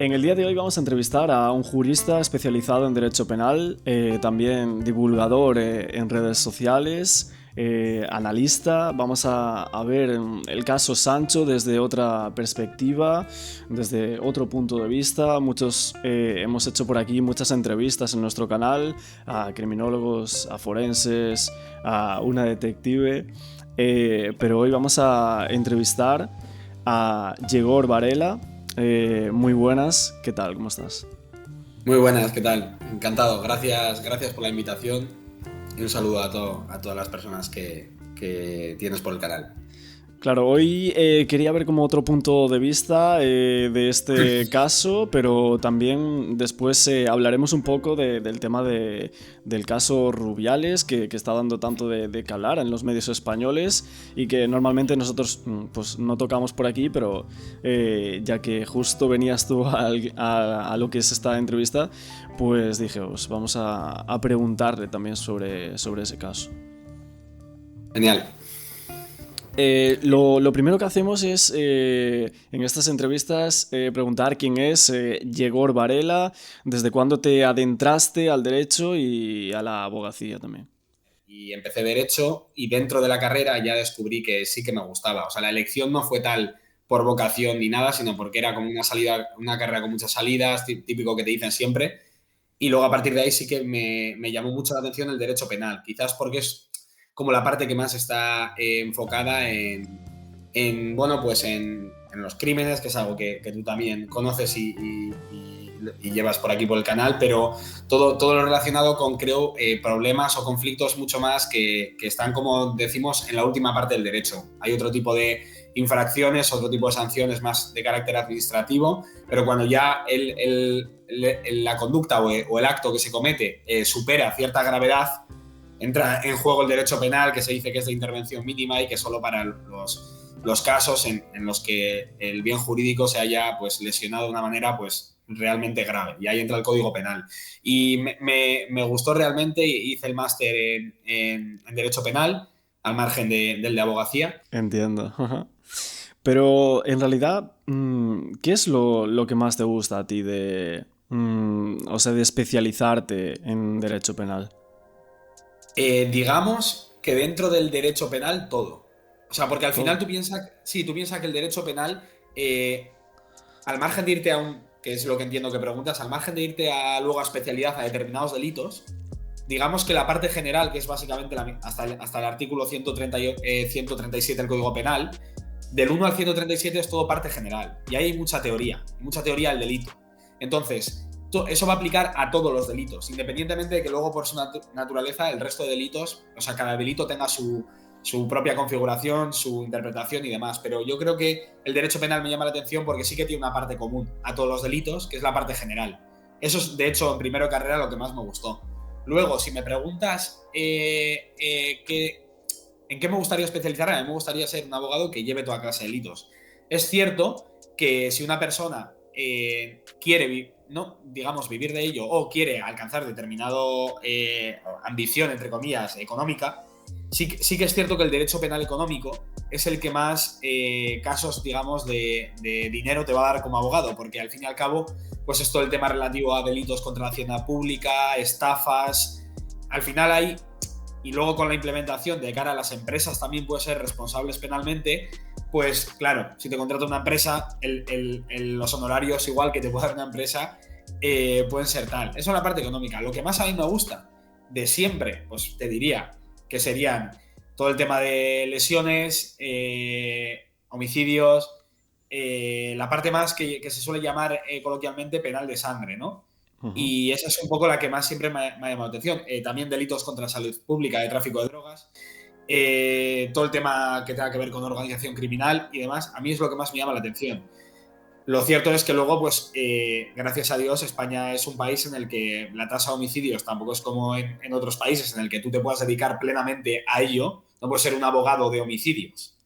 En el día de hoy vamos a entrevistar a un jurista especializado en derecho penal, también divulgador en redes sociales, analista. Vamos a ver el caso Sancho desde otra perspectiva, desde otro punto de vista. Hemos hecho por aquí muchas entrevistas en nuestro canal a criminólogos, a forenses, a una detective, pero hoy vamos a entrevistar a Yegor Varela. Muy buenas, ¿qué tal? ¿Cómo estás? Muy buenas, ¿qué tal? Encantado, gracias por la invitación y un saludo a todas las personas que tienes por el canal. Claro, hoy quería ver como otro punto de vista de este caso, pero también después hablaremos un poco del tema del caso Rubiales, que está dando tanto de que hablar en los medios españoles y que normalmente nosotros pues no tocamos por aquí, pero ya que justo venías tú a lo que es esta entrevista, pues dije, pues vamos a preguntarle también sobre ese caso. Genial. Lo primero que hacemos es, en estas entrevistas, preguntar quién es Yegor Varela, desde cuándo te adentraste al derecho y a la abogacía también. Y empecé derecho y dentro de la carrera ya descubrí que sí que me gustaba. O sea, la elección no fue tal por vocación ni nada, sino porque era como una carrera con muchas salidas, típico que te dicen siempre. Y luego a partir de ahí sí que me llamó mucho la atención el derecho penal, quizás porque es como la parte que más está enfocada bueno, pues en los crímenes, que es algo que tú también conoces y llevas por aquí por el canal, pero todo lo relacionado con, creo, problemas o conflictos mucho más que están, como decimos, en la última parte del derecho. Hay otro tipo de infracciones, otro tipo de sanciones más de carácter administrativo, pero cuando ya la conducta o el acto que se comete supera cierta gravedad, entra en juego el derecho penal, que se dice que es de intervención mínima y que solo para los casos en los que el bien jurídico se haya pues lesionado de una manera pues realmente grave. Y ahí entra el Código Penal. Y me gustó realmente, hice el máster en Derecho Penal, al margen del de abogacía. Entiendo. Pero en realidad, ¿qué es lo que más te gusta a ti o sea, de especializarte en derecho penal? Digamos que dentro del derecho penal todo. O sea, porque al final Todo. tú piensas, sí, tú piensas que el derecho penal, al margen de irte que es lo que entiendo que preguntas, al margen de irte luego a especialidad a determinados delitos, digamos que la parte general, que es básicamente hasta el artículo 137 del Código Penal, del 1 al 137 es todo parte general. Y ahí hay mucha teoría del delito. Entonces, eso va a aplicar a todos los delitos, independientemente de que luego por su naturaleza el resto de delitos, o sea, cada delito tenga su propia configuración, su interpretación y demás. Pero yo creo que el derecho penal me llama la atención porque sí que tiene una parte común a todos los delitos, que es la parte general. Eso es, de hecho, en primero de carrera lo que más me gustó. Luego, si me preguntas en qué me gustaría especializarme, a mí me gustaría ser un abogado que lleve toda clase de delitos. Es cierto que si una persona quiere, ¿no? digamos, vivir de ello o quiere alcanzar determinado ambición, entre comillas, económica, sí que es cierto que el derecho penal económico es el que más casos, digamos, de dinero te va a dar como abogado, porque al fin y al cabo, pues es todo el tema relativo a delitos contra la hacienda pública, estafas. Al final hay, y luego con la implementación de cara a las empresas también puede ser responsables penalmente, pues claro, si te contrata una empresa, los honorarios igual que te puede dar una empresa pueden ser tal. Eso es la parte económica. Lo que más a mí me gusta de siempre, pues te diría que serían todo el tema de lesiones, homicidios, la parte más que se suele llamar coloquialmente penal de sangre, ¿no? Ujú. Y esa es un poco la que más siempre me ha llamado la atención. También delitos contra la salud pública, de tráfico de drogas, todo el tema que tenga que ver con organización criminal y demás, a mí es lo que más me llama la atención. Lo cierto es que luego, pues, gracias a Dios, España es un país en el que la tasa de homicidios tampoco es como en otros países en el que tú te puedas dedicar plenamente a ello. No puedes ser un abogado de homicidios,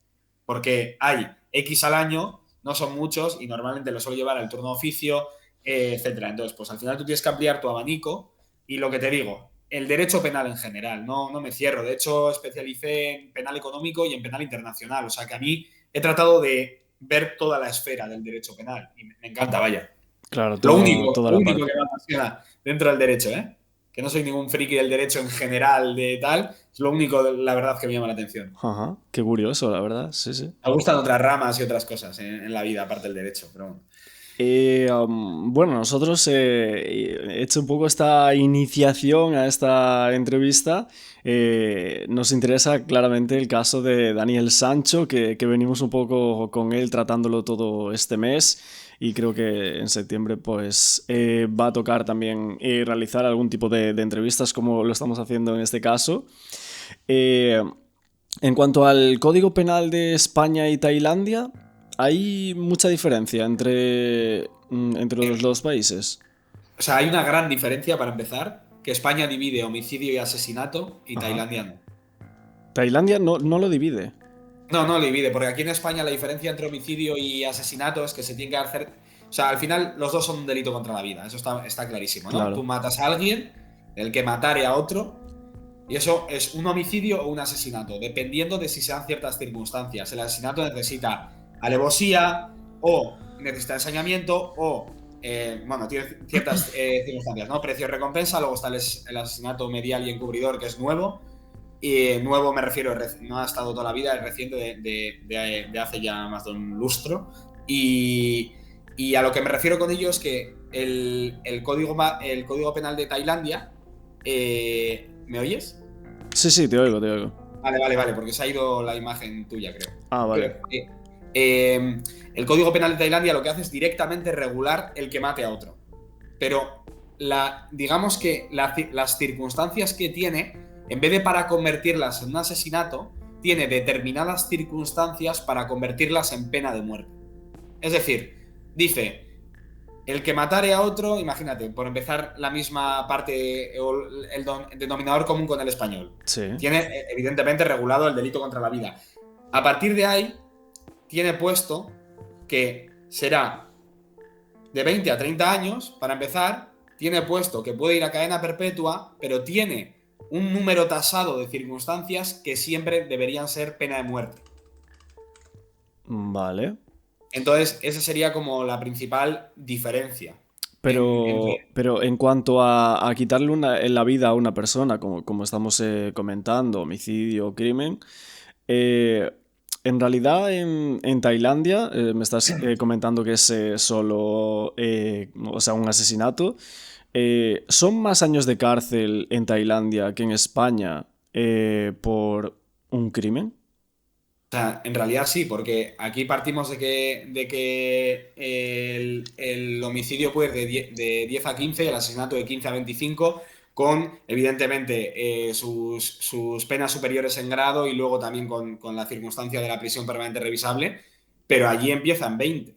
porque hay X al año, no son muchos y normalmente lo suele llevar al turno de oficio, etcétera. Entonces, pues al final tú tienes que ampliar tu abanico y lo que te digo, el derecho penal en general, no me cierro. De hecho, especialicé en penal económico y en penal internacional. O sea que a mí he tratado de ver toda la esfera del derecho penal y me encanta, vaya. Claro, Lo toda la único parte. que me apasiona dentro del derecho, ¿eh? Que no soy ningún friki del derecho en general de tal, es lo único, la verdad, que me llama la atención. Ajá, qué curioso, la verdad, sí, sí. Me gustan otras ramas y otras cosas en la vida, aparte del derecho, pero bueno. Bueno, nosotros he hecho un poco esta iniciación a esta entrevista. Nos interesa claramente el caso de Daniel Sancho, que venimos un poco con él tratándolo todo este mes y creo que en septiembre pues va a tocar también realizar algún tipo de entrevistas como lo estamos haciendo en este caso. Eh, en cuanto al Código Penal de España y Tailandia, ¿hay mucha diferencia entre los dos países? O sea, hay una gran diferencia para empezar, que España divide homicidio y asesinato y Ajá. Tailandia no. Tailandia no lo divide. No, no divide, porque aquí en España la diferencia entre homicidio y asesinato es que se tiene que hacer. O sea, al final los dos son un delito contra la vida, eso está clarísimo, ¿no? Tú Claro. matas a alguien, el que matare a otro, y eso es un homicidio o un asesinato, dependiendo de si se dan ciertas circunstancias. El asesinato necesita alevosía o necesita ensañamiento o, bueno, tiene ciertas circunstancias, ¿no? Precio-recompensa, luego está el asesinato medial y encubridor, que es nuevo. Y nuevo me refiero, no ha estado toda la vida, es reciente, de hace ya más de un lustro. Y a lo que me refiero con ello es que el código penal de Tailandia. ¿Me oyes? Sí, sí, te oigo, te oigo. Vale, porque se ha ido la imagen tuya, creo. Ah, vale. El Código Penal de Tailandia lo que hace es directamente regular el que mate a otro. Pero digamos que las circunstancias que tiene, en vez de para convertirlas en un asesinato, tiene determinadas circunstancias para convertirlas en pena de muerte. Es decir, dice, el que matare a otro, imagínate, por empezar la misma parte o el denominador común con el español, Sí. tiene evidentemente regulado el delito contra la vida. A partir de ahí, tiene puesto que será de 20 a 30 años, para empezar, tiene puesto que puede ir a cadena perpetua, pero tiene un número tasado de circunstancias que siempre deberían ser pena de muerte. Vale. Entonces, esa sería como la principal diferencia. Pero en cuanto a quitarle la vida a una persona, como estamos comentando, homicidio, crimen, eh, en realidad en Tailandia, me estás comentando que es solo, o sea, un asesinato. ¿Son más años de cárcel en Tailandia que en España por un crimen? O sea, en realidad sí, porque aquí partimos de que el homicidio puede ir de 10 a 15, el asesinato de 15 a 25, con evidentemente sus penas superiores en grado y luego también con la circunstancia de la prisión permanente revisable, pero allí empieza en 20,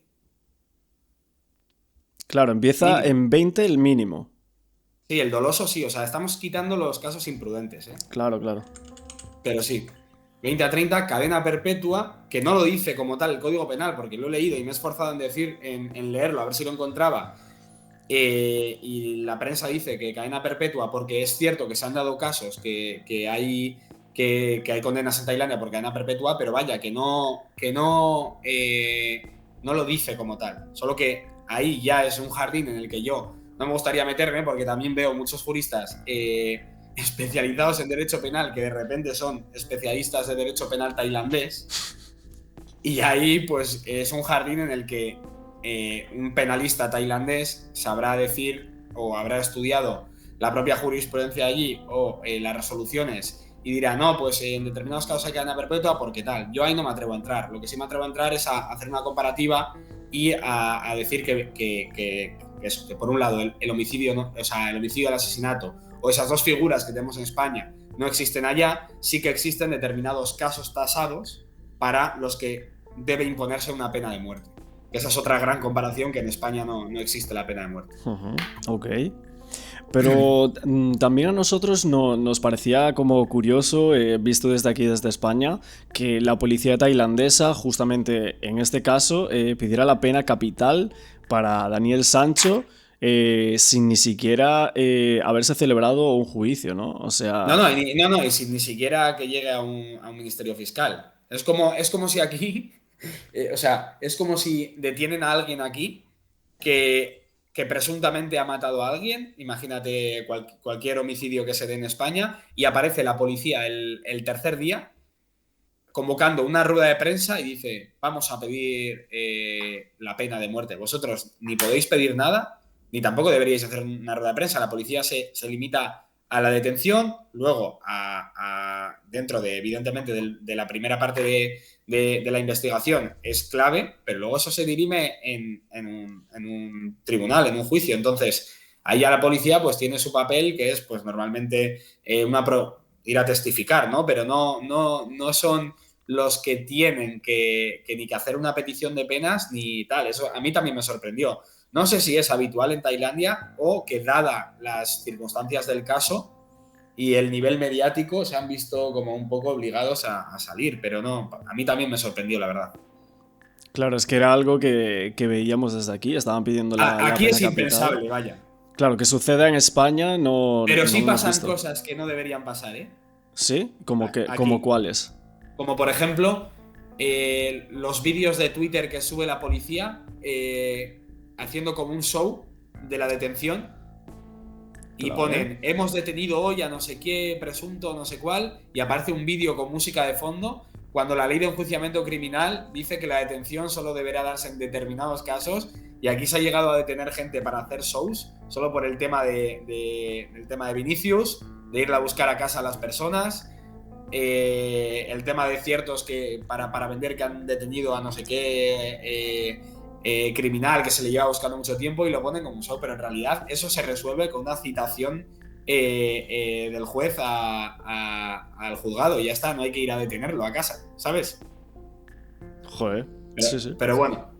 Claro, empieza mínimo. en 20 el mínimo. Sí, el doloso sí, o sea, estamos quitando los casos imprudentes, ¿eh? Claro, claro. Pero sí, 20 a 30, cadena perpetua, que no lo dice como tal el Código Penal, porque lo he leído y me he esforzado en leerlo, a ver si lo encontraba. Y la prensa dice que cadena perpetua, porque es cierto que se han dado casos que hay condenas en Tailandia por cadena perpetua, pero vaya, no lo dice como tal. Solo que ahí ya es un jardín en el que yo no me gustaría meterme, porque también veo muchos juristas especializados en derecho penal que de repente son especialistas de derecho penal tailandés, y ahí pues es un jardín en el que un penalista tailandés sabrá decir o habrá estudiado la propia jurisprudencia allí o las resoluciones y dirá, no, pues en determinados casos hay cadena perpetua porque tal. Yo ahí no me atrevo a entrar. Lo que sí me atrevo a entrar es a hacer una comparativa y a decir que eso, que por un lado el homicidio, ¿no? O sea, el homicidio, el asesinato o esas dos figuras que tenemos en España no existen allá, sí que existen determinados casos tasados para los que debe imponerse una pena de muerte. Esa es otra gran comparación, que en España no existe la pena de muerte. Ok. Pero también a nosotros nos parecía como curioso, visto desde aquí, desde España, que la policía tailandesa, justamente en este caso, pidiera la pena capital para Daniel Sancho sin ni siquiera haberse celebrado un juicio, ¿no? O No, sea, no, y ni siquiera que llegue a un ministerio fiscal. Es como si aquí, o sea, es como si detienen a alguien aquí que que presuntamente ha matado a alguien, imagínate cualquier homicidio que se dé en España, y aparece la policía el tercer día convocando una rueda de prensa y dice, vamos a pedir la pena de muerte. Vosotros ni podéis pedir nada, ni tampoco deberíais hacer una rueda de prensa. La policía se limita a la detención, luego dentro de, evidentemente, de la primera parte de la investigación es clave, pero luego eso se dirime en un tribunal, en un juicio. Entonces, ahí ya la policía pues tiene su papel, que es pues normalmente ir a testificar, ¿no? Pero no son los que tienen que ni que hacer una petición de penas ni tal. Eso a mí también me sorprendió. No sé si es habitual en Tailandia o que, dada las circunstancias del caso y el nivel mediático, se han visto como un poco obligados a salir, pero no, a mí también me sorprendió, la verdad. Claro, es que era algo que veíamos desde aquí, estaban pidiendo la Aquí pena es impensable, capital. vaya. Claro, que suceda en España Pero no sí lo hemos pasan visto. cosas que no deberían pasar, ¿eh? ¿Sí? ¿Como Aquí. cuáles? Como por ejemplo, los vídeos de Twitter que sube la policía haciendo como un show de la detención y Claro, ¿eh? ponen, hemos detenido hoy a no sé qué presunto, no sé cuál, y aparece un vídeo con música de fondo, cuando la ley de enjuiciamiento criminal dice que la detención solo deberá darse en determinados casos, y aquí se ha llegado a detener gente para hacer shows, solo por el tema del tema de Vinicius, de irle a buscar a casa a las personas. El tema de ciertos que para vender que han detenido a no sé qué criminal que se le lleva buscando mucho tiempo y lo ponen como un show, pero en realidad eso se resuelve con una citación del juez al juzgado y ya está, no hay que ir a detenerlo a casa, ¿sabes? Joder, sí, sí. Pero bueno,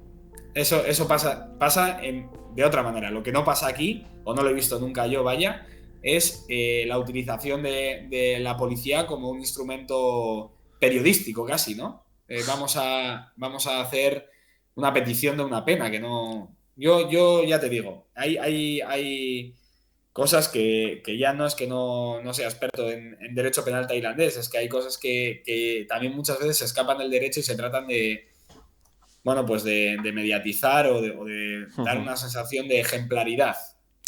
eso pasa de otra manera. Lo que no pasa aquí, o no lo he visto nunca yo, vaya, es la utilización de la policía como un instrumento periodístico casi, ¿no? Vamos a hacer una petición de una pena, que no... Yo ya te digo, hay cosas que ya no es que no sea experto en derecho penal tailandés, es que hay cosas que también muchas veces se escapan del derecho y se tratan de, bueno, pues de mediatizar o de dar Ujú. una sensación de ejemplaridad.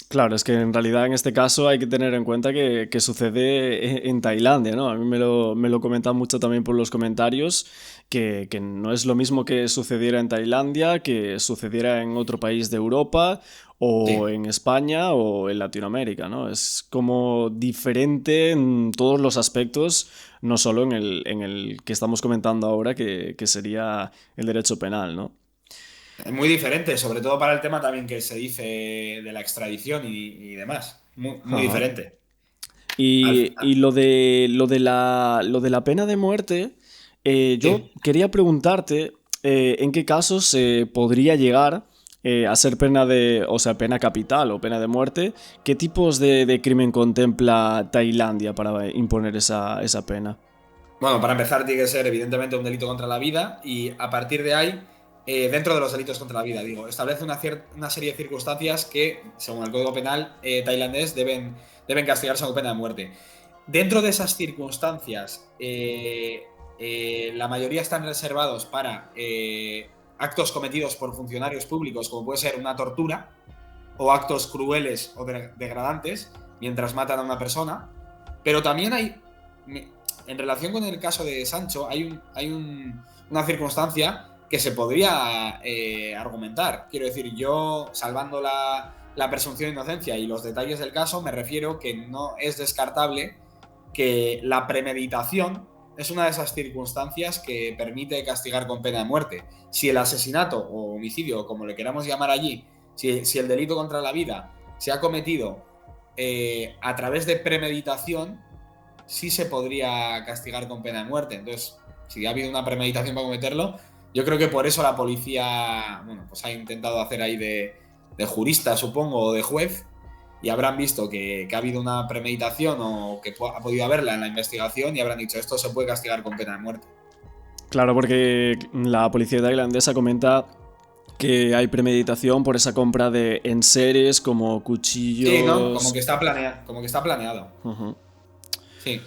Claro, es que en realidad en este caso hay que tener en cuenta que sucede en Tailandia, ¿no? A mí me lo comentan mucho también por los comentarios, que no es lo mismo que sucediera en Tailandia, que sucediera en otro país de Europa, o Sí. en España, o en Latinoamérica, ¿no? Es como diferente en todos los aspectos, no solo en el que estamos comentando ahora, que sería el derecho penal, ¿no? Es muy diferente, sobre todo para el tema también que se dice de la extradición y demás. Muy Ajá. diferente. Y lo de la pena de muerte, yo Sí. quería preguntarte en qué casos se podría llegar a ser pena de, o sea, pena capital o pena de muerte. ¿Qué tipos de crimen contempla Tailandia para imponer esa pena? Bueno, para empezar tiene que ser evidentemente un delito contra la vida y a partir de ahí, dentro de los delitos contra la vida, digo, establece una serie de circunstancias que, según el Código Penal tailandés, deben castigarse con pena de muerte. Dentro de esas circunstancias, la mayoría están reservados para actos cometidos por funcionarios públicos, como puede ser una tortura, o actos crueles o degradantes mientras matan a una persona. Pero también hay, en relación con el caso de Sancho, una circunstancia que se podría argumentar. Quiero decir, yo, salvando la presunción de inocencia y los detalles del caso, me refiero que no es descartable que la premeditación es una de esas circunstancias que permite castigar con pena de muerte. Si el asesinato o homicidio, como le queramos llamar allí, si el delito contra la vida se ha cometido a través de premeditación, sí se podría castigar con pena de muerte. Entonces, si ha habido una premeditación para cometerlo, yo creo que por eso la policía, bueno, pues ha intentado hacer ahí de jurista, supongo, o de juez, y habrán visto que ha habido una premeditación o que ha podido haberla en la investigación y habrán dicho, esto se puede castigar con pena de muerte. Claro, porque la policía tailandesa comenta que hay premeditación por esa compra de enseres como Sí, ¿no? Como cuchillos. que está planeado. Como que está planeado. Ujú. Sí.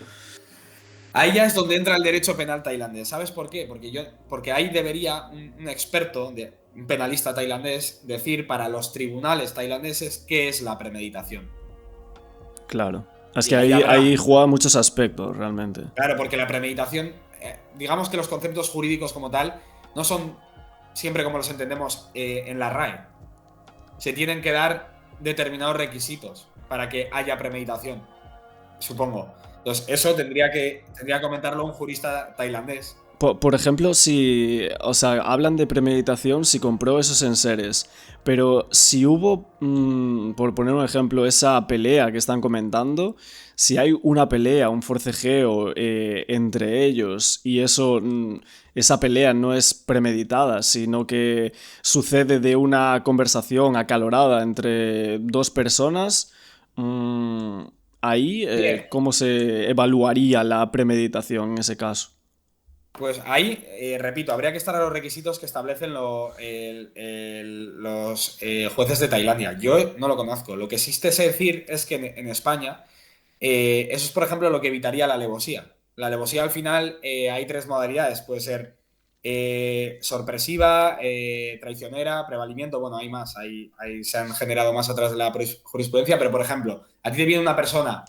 Ahí ya es donde entra el derecho penal tailandés. ¿Sabes por qué? Porque ahí debería un experto un penalista tailandés, decir para los tribunales tailandeses qué es la premeditación. Claro. Es Y que ahí habrá, ahí juega muchos aspectos, realmente. claro, porque la premeditación, digamos que los conceptos jurídicos como tal no son siempre como los entendemos en la RAE. Se tienen que dar determinados requisitos para que haya premeditación, supongo. Entonces, eso tendría que comentarlo un jurista tailandés. Por ejemplo, si, o sea, hablan de premeditación si compró esos enseres, pero si hubo, por poner un ejemplo, esa pelea que están comentando, si hay una pelea, un forcejeo entre ellos y eso, esa pelea no es premeditada, sino que sucede de una conversación acalorada entre dos personas, ahí, Bien. ¿cómo se evaluaría la premeditación en ese caso? Pues ahí, repito, habría que estar a los requisitos que establecen los jueces de Tailandia. Yo no lo conozco. Lo que existe es decir es que en España, eso es, por ejemplo, lo que evitaría la alevosía. La alevosía, al final, hay tres modalidades. Puede ser sorpresiva, traicionera, prevalimiento. Bueno, hay más. Se han generado más atrás de la jurisprudencia. Pero, por ejemplo, a ti te viene una persona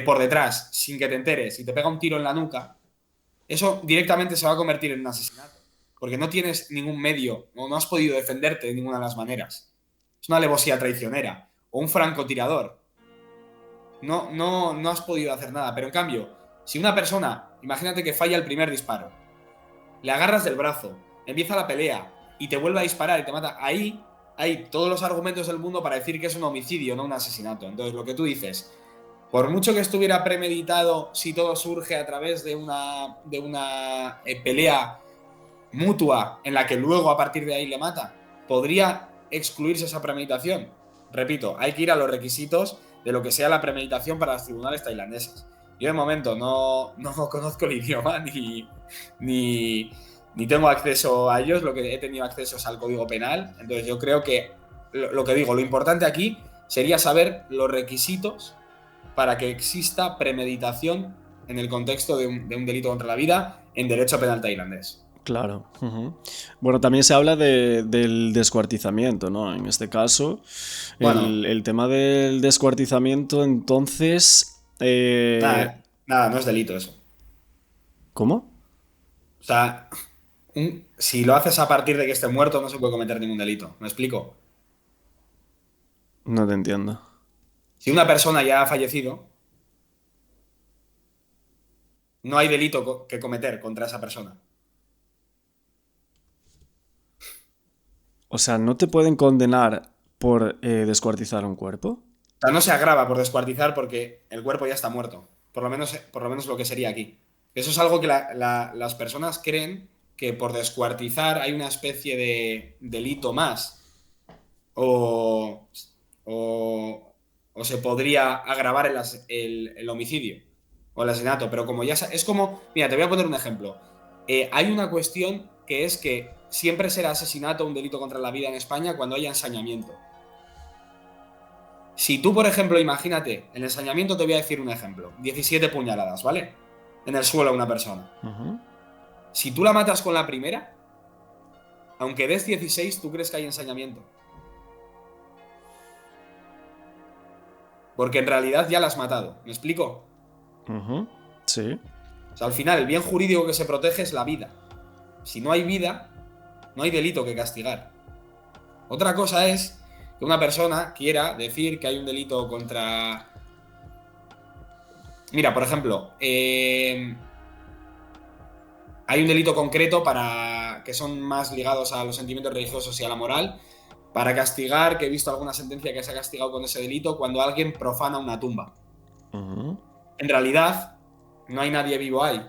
por detrás sin que te enteres y te pega un tiro en la nuca. Eso directamente se va a convertir en un asesinato. Porque no tienes ningún medio, no has podido defenderte de ninguna de las maneras. Es una alevosía traicionera. O un francotirador. No has podido hacer nada. Pero en cambio, si una persona, imagínate que falla el primer disparo, le agarras del brazo, empieza la pelea y te vuelve a disparar y te mata, ahí hay todos los argumentos del mundo para decir que es un homicidio, no un asesinato. Entonces, lo que tú dices, por mucho que estuviera premeditado, si todo surge a través de una pelea mutua en la que luego a partir de ahí le mata, podría excluirse esa premeditación. Repito, hay que ir a los requisitos de lo que sea la premeditación para los tribunales tailandeses. Yo de momento no conozco el idioma ni tengo acceso a ellos, lo que he tenido acceso es al Código Penal, entonces yo creo que lo que digo, lo importante aquí sería saber los requisitos para que exista premeditación en el contexto de un delito contra la vida en derecho penal tailandés. Claro. Bueno, también se habla del descuartizamiento, ¿no? En este caso, Bueno, el tema del descuartizamiento, entonces... nada, no es delito eso. ¿Cómo? O sea, si lo haces a partir de que esté muerto, no se puede cometer ningún delito. ¿Me explico? No te entiendo. Si una persona ya ha fallecido, no hay delito que cometer contra esa persona. O sea, ¿no te pueden condenar por descuartizar un cuerpo? O sea, no se agrava por descuartizar porque el cuerpo ya está muerto. Por lo menos lo que sería aquí. Eso es algo que las personas creen que por descuartizar hay una especie de delito más. O, o, o se podría agravar el homicidio o el asesinato. Pero como ya es como. Mira, te voy a poner un ejemplo. Hay una cuestión que es que siempre será asesinato un delito contra la vida en España cuando haya ensañamiento. Si tú, por ejemplo, imagínate, en el ensañamiento te voy a decir un ejemplo, 17 puñaladas, ¿vale? En el suelo a una persona. Si tú la matas con la primera, aunque des 16, tú crees que hay ensañamiento. Porque en realidad ya la has matado, ¿me explico? Sí. O sea, al final, el bien jurídico que se protege es la vida. Si no hay vida, no hay delito que castigar. Otra cosa es que una persona quiera decir que hay un delito contra... Mira, por ejemplo, hay un delito concreto para que son más ligados a los sentimientos religiosos y a la moral, para castigar, que he visto alguna sentencia que se ha castigado con ese delito, cuando alguien profana una tumba. En realidad, no hay nadie vivo ahí,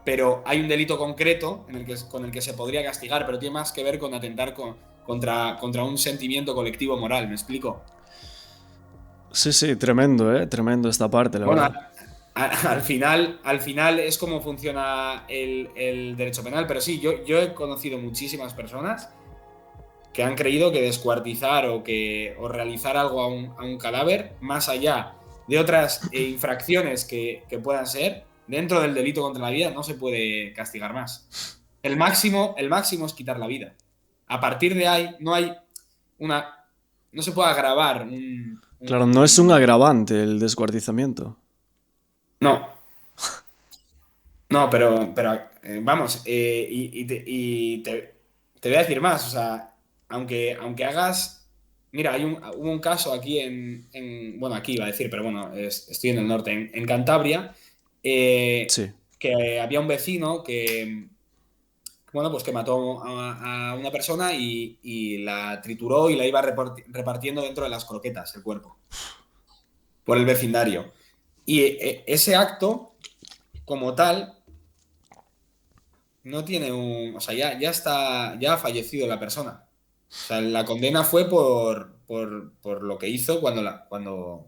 pero hay un delito concreto con el que se podría castigar, pero tiene más que ver con atentar contra un sentimiento colectivo moral, ¿me explico? Sí, tremendo, tremendo esta parte, la Bueno, verdad. al final es como funciona el derecho penal, pero sí, yo he conocido muchísimas personas que han creído que descuartizar o realizar algo a un cadáver, más allá de otras infracciones que puedan ser, dentro del delito contra la vida no se puede castigar más. El máximo es quitar la vida. A partir de ahí no se puede agravar Claro, no es un agravante el descuartizamiento. No, no, pero vamos, te voy a decir más, o sea, aunque hagas, mira, hubo un caso aquí bueno, aquí iba a decir, pero bueno, estoy en el norte, en Cantabria, Sí. que había un vecino que, bueno, pues que mató a una persona y la trituró y la iba repartiendo dentro de las croquetas, el cuerpo, por el vecindario. Y ese acto, como tal, no tiene un. O sea, ya ha fallecido la persona. O sea, la condena fue por lo que hizo cuando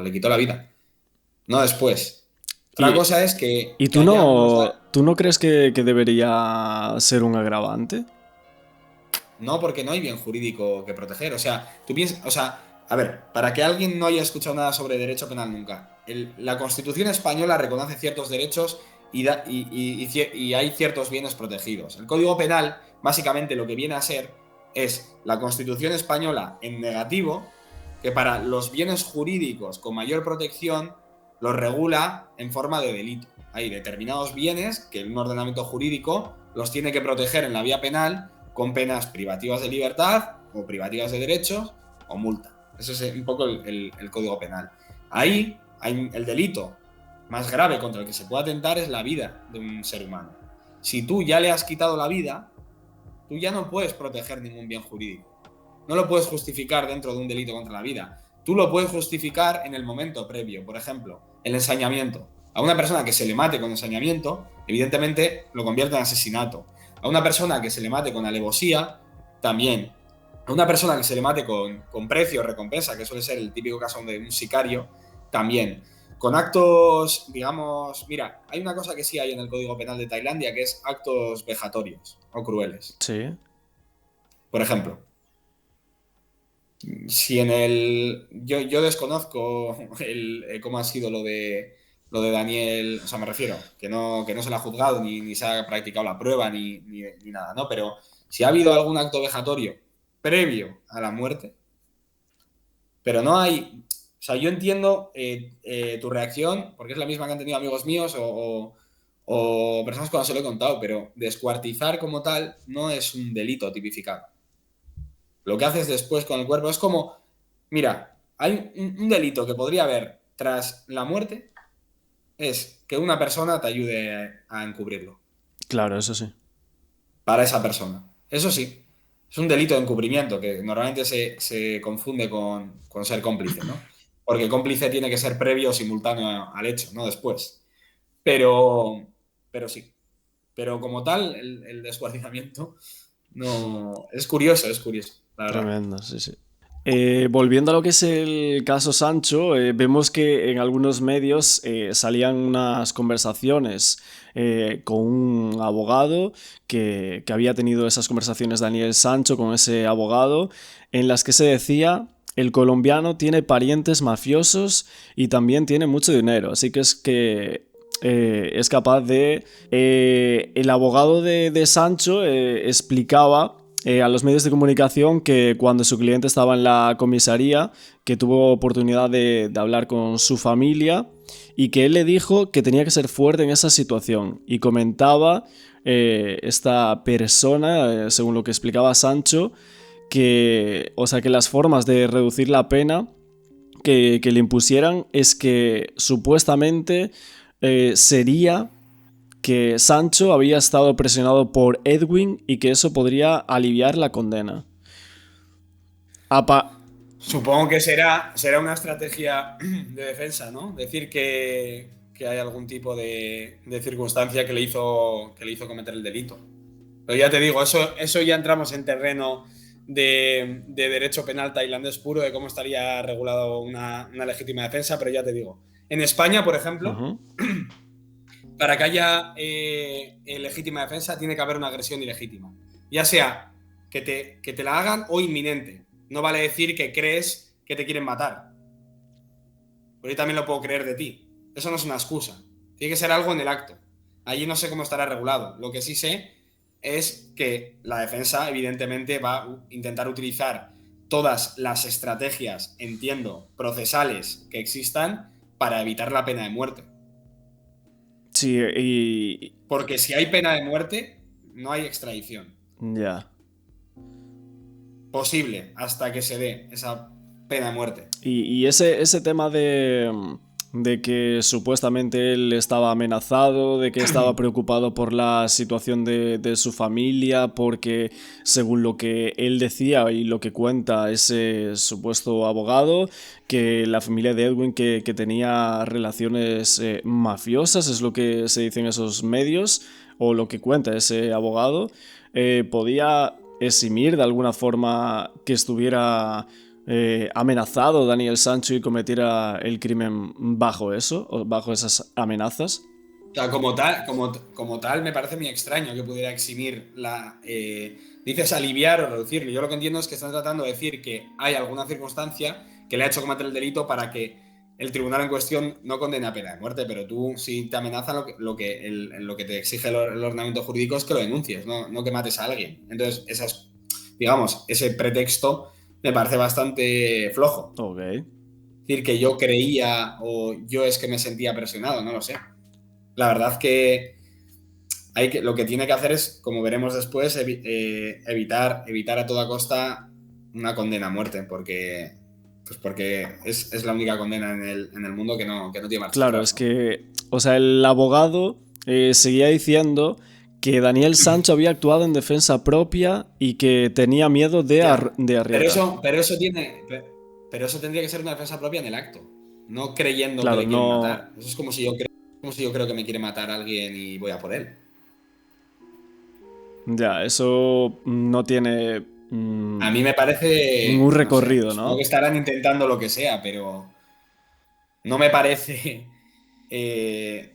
le quitó la vida, no después. Otra ¿Y, cosa es que, y que haya unos. tú no crees que debería ser un agravante? No, porque no hay bien jurídico que proteger. O sea, tú piensas. O sea, a ver, para que alguien no haya escuchado nada sobre derecho penal nunca, la Constitución española reconoce ciertos derechos y hay ciertos bienes protegidos. El Código Penal, básicamente, lo que viene a ser es la Constitución española en negativo, que para los bienes jurídicos con mayor protección los regula en forma de delito. Hay determinados bienes que un ordenamiento jurídico los tiene que proteger en la vía penal con penas privativas de libertad o privativas de derechos o multa. Eso es un poco el Código Penal. Ahí hay el delito más grave contra el que se puede atentar es la vida de un ser humano. Si tú ya le has quitado la vida, tú ya no puedes proteger ningún bien jurídico. No lo puedes justificar dentro de un delito contra la vida. Tú lo puedes justificar en el momento previo. Por ejemplo, el ensañamiento. A una persona que se le mate con ensañamiento, evidentemente lo convierte en asesinato. A una persona que se le mate con alevosía, también. A una persona que se le mate con precio o recompensa, que suele ser el típico caso de un sicario, también. Con actos, digamos, mira, hay una cosa que sí hay en el Código Penal de Tailandia, que es actos vejatorios o crueles. Sí. Por ejemplo, si en el. Yo desconozco cómo ha sido lo de Daniel, o sea, me refiero, que no se le ha juzgado, ni se ha practicado la prueba, ni nada, ¿no? Pero si ha habido algún acto vejatorio previo a la muerte, pero no hay. O sea, yo entiendo tu reacción, porque es la misma que han tenido amigos míos o personas con las que se lo he contado, pero descuartizar como tal no es un delito tipificado. Lo que haces después con el cuerpo es como, mira, hay un delito que podría haber tras la muerte, es que una persona te ayude a encubrirlo Claro, eso sí. para esa persona. Eso sí, es un delito de encubrimiento que normalmente se confunde con ser cómplice, ¿no? Porque cómplice tiene que ser previo o simultáneo al hecho, no después. Pero sí. Pero como tal, el descuartizamiento no. Es curioso, la verdad. Tremendo, sí, sí. Volviendo a lo que es el caso Sancho, vemos que en algunos medios salían unas conversaciones con un abogado que había tenido esas conversaciones Daniel Sancho con ese abogado, en las que se decía: el colombiano tiene parientes mafiosos y también tiene mucho dinero, así que es capaz de. El abogado de Sancho explicaba a los medios de comunicación que cuando su cliente estaba en la comisaría, que tuvo oportunidad de hablar con su familia y que él le dijo que tenía que ser fuerte en esa situación. Y comentaba esta persona, según lo que explicaba Sancho, que las formas de reducir la pena que le impusieran es que supuestamente sería que Sancho había estado presionado por Edwin y que eso podría aliviar la condena. Supongo que será una estrategia de defensa, ¿no? Decir que hay algún tipo de circunstancia que le hizo cometer el delito. Pero ya te digo, eso ya entramos en terreno de derecho penal tailandés puro, de cómo estaría regulado una legítima defensa, pero ya te digo. En España, por ejemplo, para que haya legítima defensa tiene que haber una agresión ilegítima. Ya sea que te la hagan o inminente. No vale decir que crees que te quieren matar. Pero yo también lo puedo creer de ti. Eso no es una excusa. Tiene que ser algo en el acto. Allí no sé cómo estará regulado. Lo que sí sé es que la defensa, evidentemente, va a intentar utilizar todas las estrategias, entiendo, procesales que existan para evitar la pena de muerte. Sí, y... Porque si hay pena de muerte, no hay extradición. Ya. Posible hasta que se dé esa pena de muerte. Y ese tema de que supuestamente él estaba amenazado, de que estaba preocupado por la situación de su familia, porque según lo que él decía y lo que cuenta ese supuesto abogado, que la familia de Edwin que tenía relaciones mafiosas, es lo que se dice en esos medios, o lo que cuenta ese abogado, podía eximir de alguna forma que estuviera amenazado Daniel Sancho y cometiera el crimen bajo eso, o bajo esas amenazas. O sea, como tal, me parece muy extraño que pudiera eximir la. Dices aliviar o reducirlo. Yo lo que entiendo es que están tratando de decir que hay alguna circunstancia que le ha hecho cometer el delito para que el tribunal en cuestión no condene a pena de muerte, pero tú, si te amenazan, lo que te exige el ordenamiento jurídico es que lo denuncies, no que mates a alguien. Entonces, digamos, ese pretexto me parece bastante flojo. Ok. Es decir, que yo creía o yo es que me sentía presionado, no lo sé. La verdad que lo que tiene que hacer es, como veremos después, evitar a toda costa una condena a muerte, porque es la única condena en el mundo que no tiene marcha Claro, atrás, es ¿no? que, o sea, el abogado seguía diciendo que Daniel Sancho había actuado en defensa propia y que tenía miedo de Ya, arriesgar. pero eso tendría que ser una defensa propia en el acto, no creyendo que Claro, le quieren no. matar. Eso es como si yo creo que me quiere matar alguien y voy a por él. Ya, eso no tiene A mí me ningún parece, no sé, recorrido, supongo que ¿no? estarán intentando lo que sea, pero no me parece de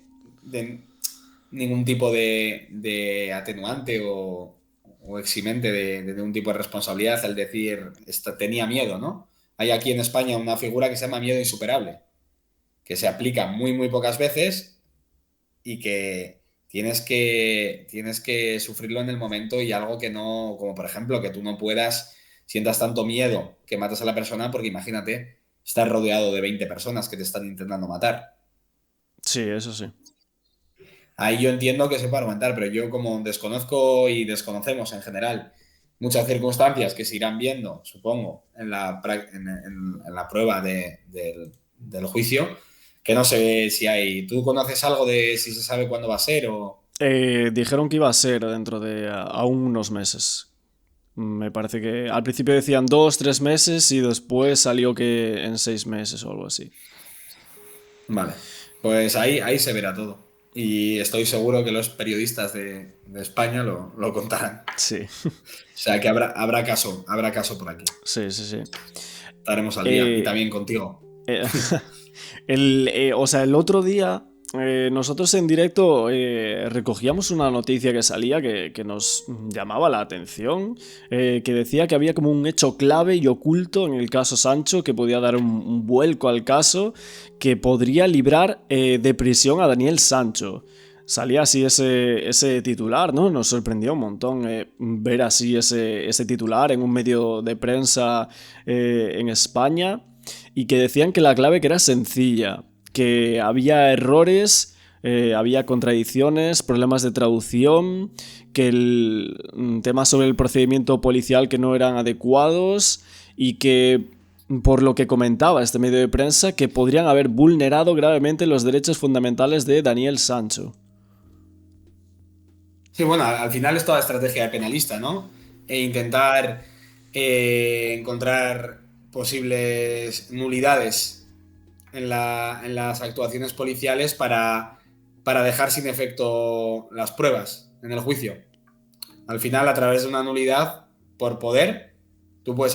ningún tipo de atenuante o eximente de un tipo de responsabilidad el decir, tenía miedo, ¿no? Hay aquí en España una figura que se llama miedo insuperable, que se aplica muy, muy pocas veces y que tienes que sufrirlo en el momento y algo que no, como por ejemplo, que tú no sientas tanto miedo que matas a la persona porque imagínate, estás rodeado de 20 personas que te están intentando matar. Sí, eso sí. Ahí yo entiendo que se puede argumentar, pero yo como desconozco y desconocemos en general muchas circunstancias que se irán viendo, supongo, en la prueba del juicio, que no sé si hay. ¿Tú conoces algo de si se sabe cuándo va a ser o...? Dijeron que iba a ser dentro de aún unos meses. Me parece que al principio decían 2, 3 meses y después salió que en 6 meses o algo así. Vale, pues ahí se verá todo. Y estoy seguro que los periodistas de España lo contarán. Sí, O sea que habrá caso por aquí. sí, sí, sí. Estaremos al día. Y Eh, también contigo. eh, o sea, el otro día nosotros en directo recogíamos una noticia que salía que nos llamaba la atención, que decía que había como un hecho clave y oculto en el caso Sancho que podía dar un vuelco al caso, que podría librar de prisión a Daniel Sancho. Salía así ese titular, ¿no? Nos sorprendió un montón ver así ese titular en un medio de prensa en España, y que decían que la clave que era sencilla, que había errores, había contradicciones, problemas de traducción, que el tema sobre el procedimiento policial que no eran adecuados y que, por lo que comentaba este medio de prensa, que podrían haber vulnerado gravemente los derechos fundamentales de Daniel Sancho. Sí, bueno, al final es toda estrategia de penalista, ¿no? E intentar encontrar posibles nulidades en las actuaciones policiales para dejar sin efecto las pruebas en el juicio. Al final, a través de una nulidad, por poder, tú puedes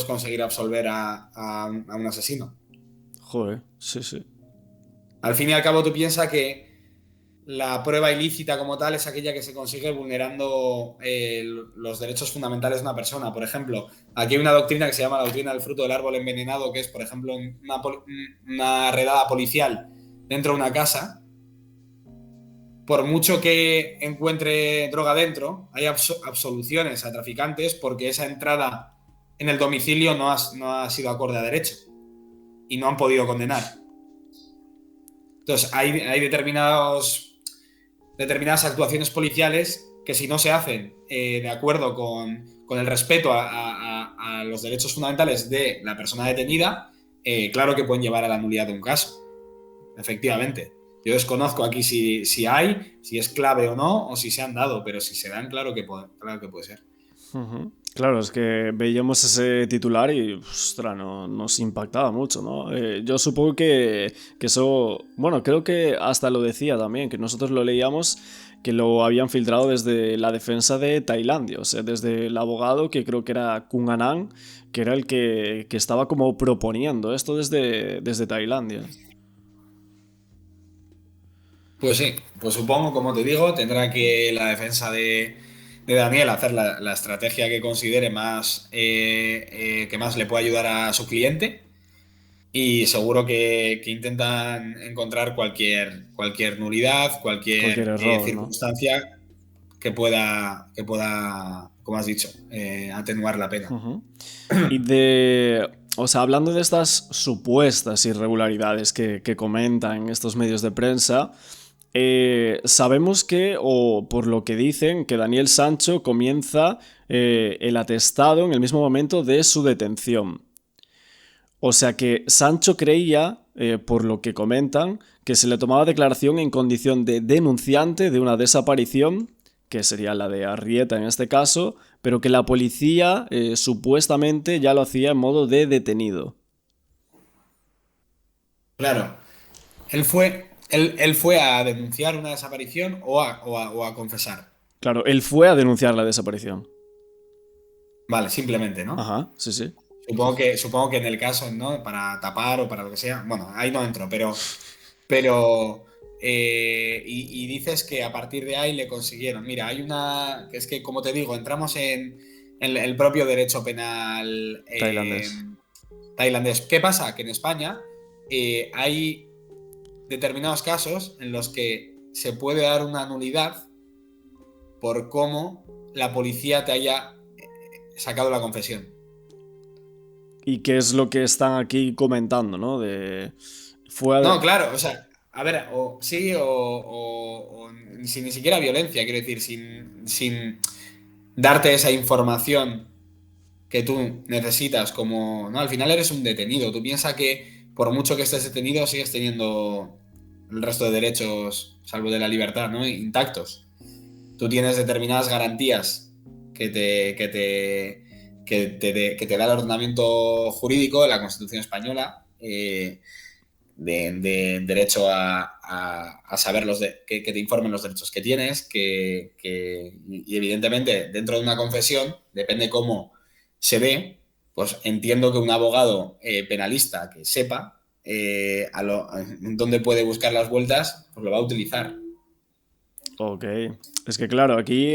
conseguir absolver a un asesino. Joder, sí, sí. Al fin y al cabo, tú piensas que la prueba ilícita como tal es aquella que se consigue vulnerando los derechos fundamentales de una persona. Por ejemplo, aquí hay una doctrina que se llama la doctrina del fruto del árbol envenenado, que es, por ejemplo, una redada policial dentro de una casa. por mucho que encuentre droga dentro, hay absoluciones a traficantes porque esa entrada en el domicilio no ha sido acorde a derecho y no han podido condenar. Entonces, hay determinadas actuaciones policiales que si no se hacen de acuerdo con el respeto a los derechos fundamentales de la persona detenida, claro que pueden llevar a la nulidad de un caso. Efectivamente. Yo desconozco aquí si es clave o no, o si se han dado, pero si se dan, claro que puede ser. Uh-huh. Claro, es que veíamos ese titular y, ostras, nos impactaba mucho, ¿no? Yo supongo que eso, bueno, creo que hasta lo decía también, que nosotros lo leíamos, que lo habían filtrado desde la defensa de Tailandia, o sea, desde el abogado, que creo que era Kung Anang, que era el que estaba como proponiendo esto desde Tailandia. Pues sí, pues supongo, como te digo, tendrá que la defensa de Daniel hacer la estrategia que considere que más le pueda ayudar a su cliente. Y seguro que intentan encontrar cualquier nulidad, Cualquier cualquier error, ¿no? circunstancia que pueda, como has dicho, atenuar la pena. Uh-huh. O sea, hablando de estas supuestas irregularidades que comentan estos medios de prensa, sabemos que, o por lo que dicen, que Daniel Sancho comienza el atestado en el mismo momento de su detención. O sea que Sancho creía, por lo que comentan, que se le tomaba declaración en condición de denunciante de una desaparición, que sería la de Arrieta en este caso, pero que la policía supuestamente ya lo hacía en modo de detenido. Claro, él fue a denunciar una desaparición o a confesar. Claro, él fue a denunciar la desaparición. Vale, simplemente, ¿no? Ajá, sí, sí. Supongo que en el caso, ¿no? Para tapar o para lo que sea. Bueno, ahí no entro, pero y dices que a partir de ahí le consiguieron. Mira, hay una, que es que, como te digo, entramos en el propio derecho penal Tailandés. tailandés. ¿Qué pasa? Que en España hay determinados casos en los que se puede dar una nulidad por cómo la policía te haya sacado la confesión. ¿Y qué es lo que están aquí comentando, no? No, claro, o sea, a ver, o sí, o sin ni siquiera violencia, quiero decir, sin darte esa información que tú necesitas, como, no, al final eres un detenido, tú piensas que por mucho que estés detenido sigues teniendo el resto de derechos, salvo de la libertad, ¿no? Intactos. Tú tienes determinadas garantías que te da el ordenamiento jurídico de la Constitución española, de derecho a saber que te informen los derechos que tienes, y evidentemente dentro de una confesión, depende cómo se ve, pues entiendo que un abogado penalista que sepa dónde puede buscar las vueltas, pues lo va a utilizar. Ok. Es que claro, aquí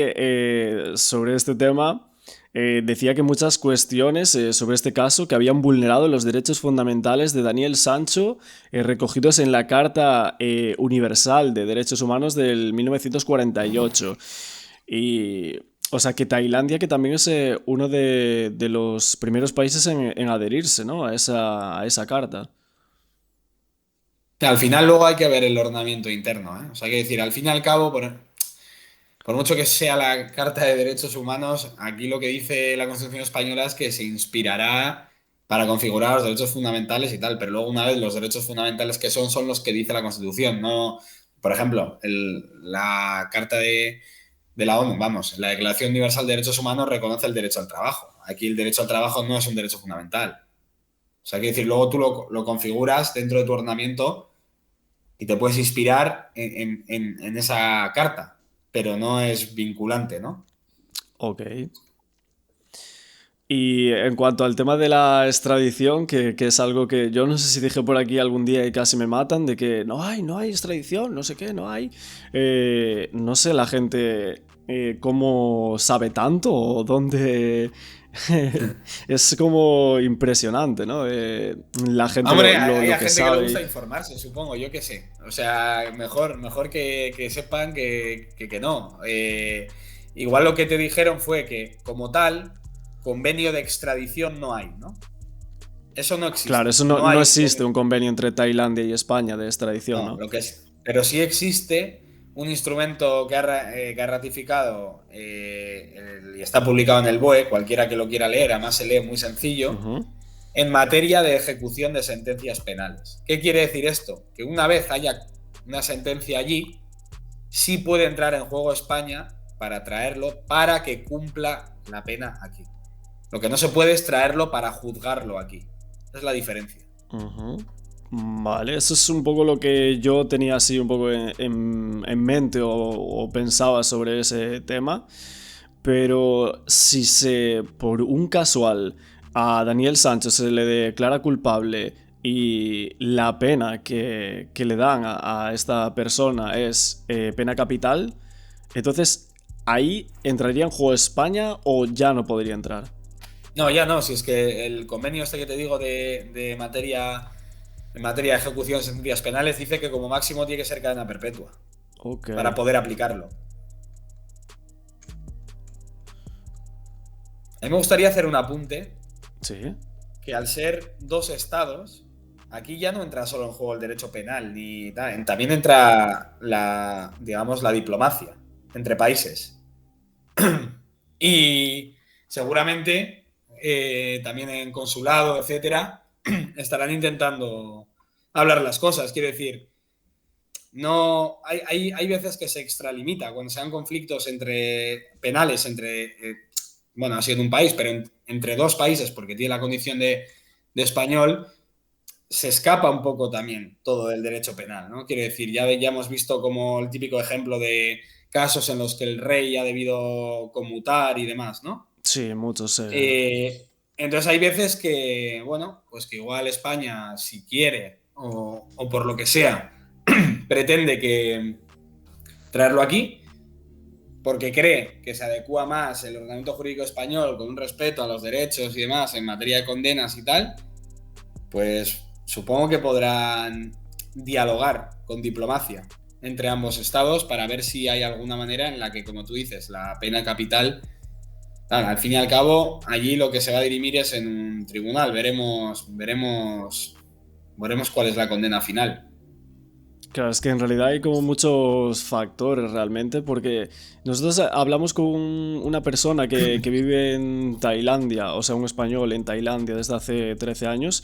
sobre este tema decía que muchas cuestiones sobre este caso que habían vulnerado los derechos fundamentales de Daniel Sancho recogidos en la Carta Universal de Derechos Humanos del 1948. Y, o sea, que Tailandia, que también es uno de los primeros países en adherirse, ¿no? a esa carta. Al final luego hay que ver el ordenamiento interno, ¿eh? O sea, hay que decir, al fin y al cabo, por mucho que sea la Carta de Derechos Humanos, aquí lo que dice la Constitución española es que se inspirará para configurar los derechos fundamentales y tal, pero luego una vez los derechos fundamentales que son los que dice la Constitución, no, por ejemplo, la Carta de la ONU, vamos, la Declaración Universal de Derechos Humanos reconoce el derecho al trabajo. Aquí el derecho al trabajo no es un derecho fundamental. O sea, hay que decir, luego tú lo configuras dentro de tu ordenamiento y te puedes inspirar en esa carta, pero no es vinculante, ¿no? Ok. Y en cuanto al tema de la extradición, que es algo que yo no sé si dije por aquí algún día y casi me matan, de que no hay extradición, no sé qué, no hay. No sé la gente cómo sabe tanto o dónde, Es como impresionante, ¿no? La gente Hombre, hay lo a que gente que le sabe. gusta informarse, supongo, yo qué sé. O sea, mejor que sepan que no. Igual lo que te dijeron fue que, como tal, convenio de extradición no hay, ¿no? Eso no Claro, existe. eso no, No no hay existe un convenio entre Tailandia y España de extradición, No, ¿no? lo que es. Pero sí existe un instrumento que ha ratificado y está publicado en el BOE, cualquiera que lo quiera leer, además se lee muy sencillo, Ujú. en materia de ejecución de sentencias penales. ¿Qué quiere decir esto? Que una vez haya una sentencia allí, sí puede entrar en juego España para traerlo para que cumpla la pena aquí. Lo que no se puede es traerlo para juzgarlo aquí. Esa es la diferencia. Ujú. Vale, eso es un poco lo que yo tenía así un poco en mente o pensaba sobre ese tema. Pero si se, por un casual, a Daniel Sánchez se le declara culpable y la pena que le dan a esta persona es pena capital, entonces ahí entraría en juego España o ya no podría entrar. No, ya no, si es que el convenio este que te digo en materia de ejecución de sentencias penales dice que como máximo tiene que ser cadena perpetua Ok. para poder aplicarlo. A mí me gustaría hacer un apunte Sí. que al ser dos estados, aquí ya no entra solo en juego el derecho penal, ni tal, también entra digamos, la diplomacia entre países. Y seguramente también en consulado, etcétera, estarán intentando hablar las cosas. Quiero decir, no hay veces que se extralimita cuando se dan conflictos entre penales, bueno, ha sido en un país, pero entre dos países, porque tiene la condición de español, se escapa un poco también todo del derecho penal, ¿no? Quiero decir, ya hemos visto como el típico ejemplo de casos en los que el rey ha debido conmutar y demás, ¿no? Sí, muchos. Entonces hay veces que, bueno, pues que igual España, si quiere o por lo que sea, pretende que traerlo aquí porque cree que se adecua más el ordenamiento jurídico español con un respeto a los derechos y demás en materia de condenas y tal, pues supongo que podrán dialogar con diplomacia entre ambos estados para ver si hay alguna manera en la que, como tú dices, la pena capital, claro, al fin y al cabo, allí lo que se va a dirimir es en un tribunal. Veremos cuál es la condena final. Claro, es que en realidad hay como muchos factores realmente, porque nosotros hablamos con una persona que vive en Tailandia, o sea, un español en Tailandia desde hace 13 años,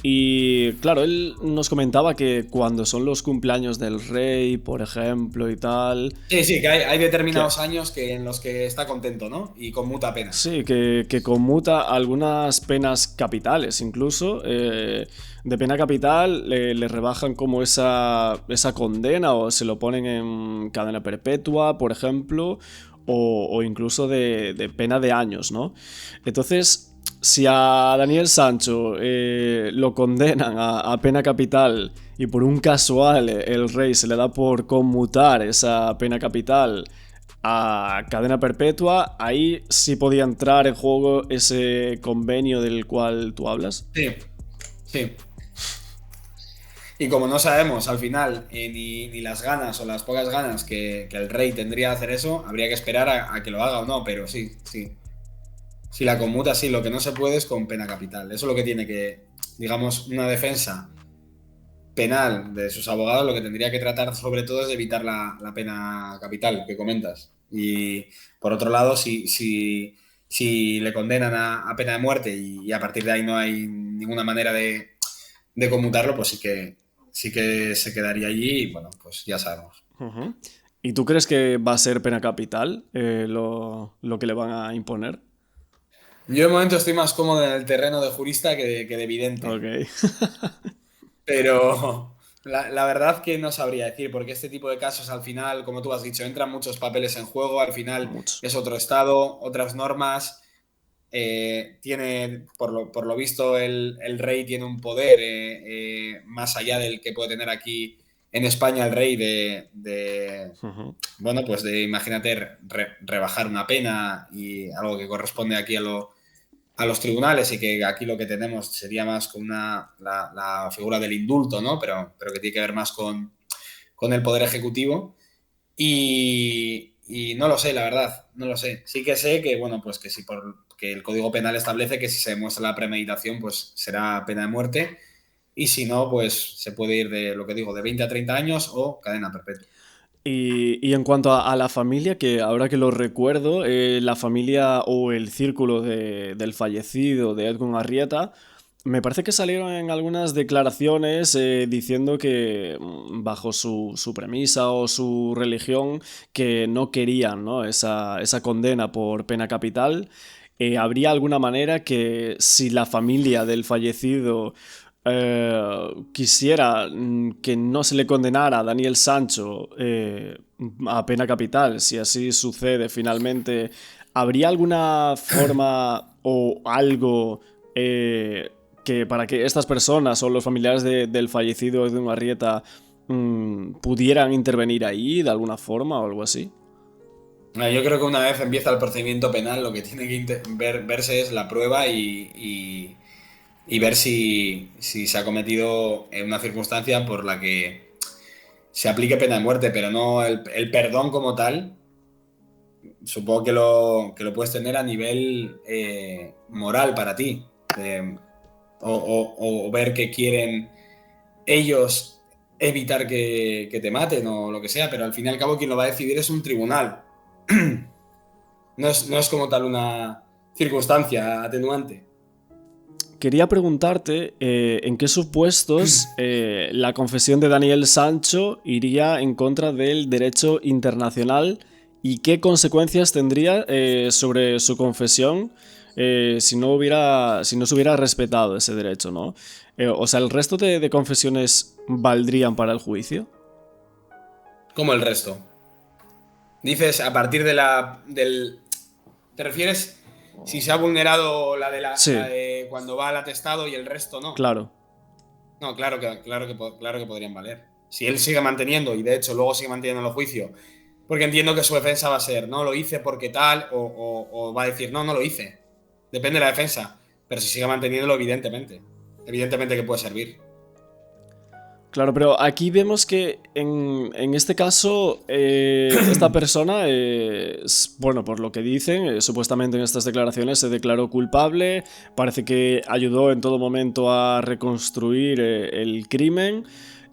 y claro, él nos comentaba que cuando son los cumpleaños del rey, por ejemplo, y tal, Sí, sí, que hay que determinados años en los que está contento, ¿no? Y conmuta pena. sí, que conmuta algunas penas capitales, incluso de pena capital le rebajan como esa condena o se lo ponen en cadena perpetua, por ejemplo, o incluso de pena de años, ¿no? Entonces, si a Daniel Sancho lo condenan a pena capital y por un casual el rey se le da por conmutar esa pena capital a cadena perpetua, ahí sí podía entrar en juego ese convenio del cual tú hablas. Sí, sí. Y como no sabemos al final ni las ganas o las pocas ganas que el rey tendría de hacer eso, habría que esperar a que lo haga o no, pero sí, sí. Si la conmuta, sí, lo que no se puede es con pena capital. Eso es lo que tiene que, digamos, una defensa penal de sus abogados, lo que tendría que tratar sobre todo es de evitar la pena capital que comentas. Y por otro lado, si le condenan a pena de muerte y a partir de ahí no hay ninguna manera de conmutarlo, pues sí que se quedaría allí y bueno, pues ya sabemos. Ujú. ¿Y tú crees que va a ser pena capital lo que le van a imponer? Yo de momento estoy más cómodo en el terreno de jurista que de Ok. vidente. Pero la verdad que no sabría decir, porque este tipo de casos al final, como tú has dicho, entran muchos papeles en juego, al final Muchos. es otro estado, otras normas. Por lo visto, el rey tiene un poder más allá del que puede tener aquí en España el rey Ujú. bueno, pues de, imagínate, rebajar una pena y algo que corresponde aquí a los tribunales, y que aquí lo que tenemos sería más con la figura del indulto, ¿no? Pero que tiene que ver más con el Poder Ejecutivo. Y no lo sé, la verdad, no lo sé. Sí que sé que, bueno, pues que si que el Código Penal establece que si se demuestra la premeditación, pues será pena de muerte, y si no, pues se puede ir de, lo que digo, de 20 a 30 años o cadena perpetua. Y en cuanto a la familia, que ahora que lo recuerdo, la familia o el círculo del fallecido de Edgún Arrieta, me parece que salieron en algunas declaraciones diciendo que bajo su premisa o su religión, que no querían, ¿no?, esa condena por pena capital. ¿Habría alguna manera que si la familia del fallecido quisiera que no se le condenara a Daniel Sancho a pena capital, si así sucede finalmente, ¿habría alguna forma o algo que para que estas personas o los familiares del fallecido Edwin Arrieta pudieran intervenir ahí de alguna forma o algo así? Yo creo que una vez empieza el procedimiento penal, lo que tiene que verse es la prueba y ver si se ha cometido en una circunstancia por la que se aplique pena de muerte, pero no el perdón como tal. Supongo que lo puedes tener a nivel moral para ti, o ver que quieren ellos evitar que te maten o lo que sea, pero al fin y al cabo quien lo va a decidir es un tribunal. No es como tal una circunstancia atenuante. Quería preguntarte en qué supuestos la confesión de Daniel Sancho iría en contra del derecho internacional y qué consecuencias tendría sobre su confesión si no se hubiera respetado ese derecho, ¿no? O sea, ¿el resto de confesiones valdrían para el juicio? Como el resto. Dices, a partir del... ¿Te refieres si se ha vulnerado la Sí, de cuando va al atestado y el resto no? claro. No, claro que podrían valer. Si él sigue manteniendo, y de hecho luego sigue manteniendo el juicio, porque entiendo que su defensa va a ser, no lo hice porque tal, o va a decir, no lo hice. Depende de la defensa. Pero si sigue manteniéndolo, evidentemente que puede servir. Claro, pero aquí vemos que en este caso esta persona, bueno, por lo que dicen, supuestamente en estas declaraciones se declaró culpable, parece que ayudó en todo momento a reconstruir el crimen.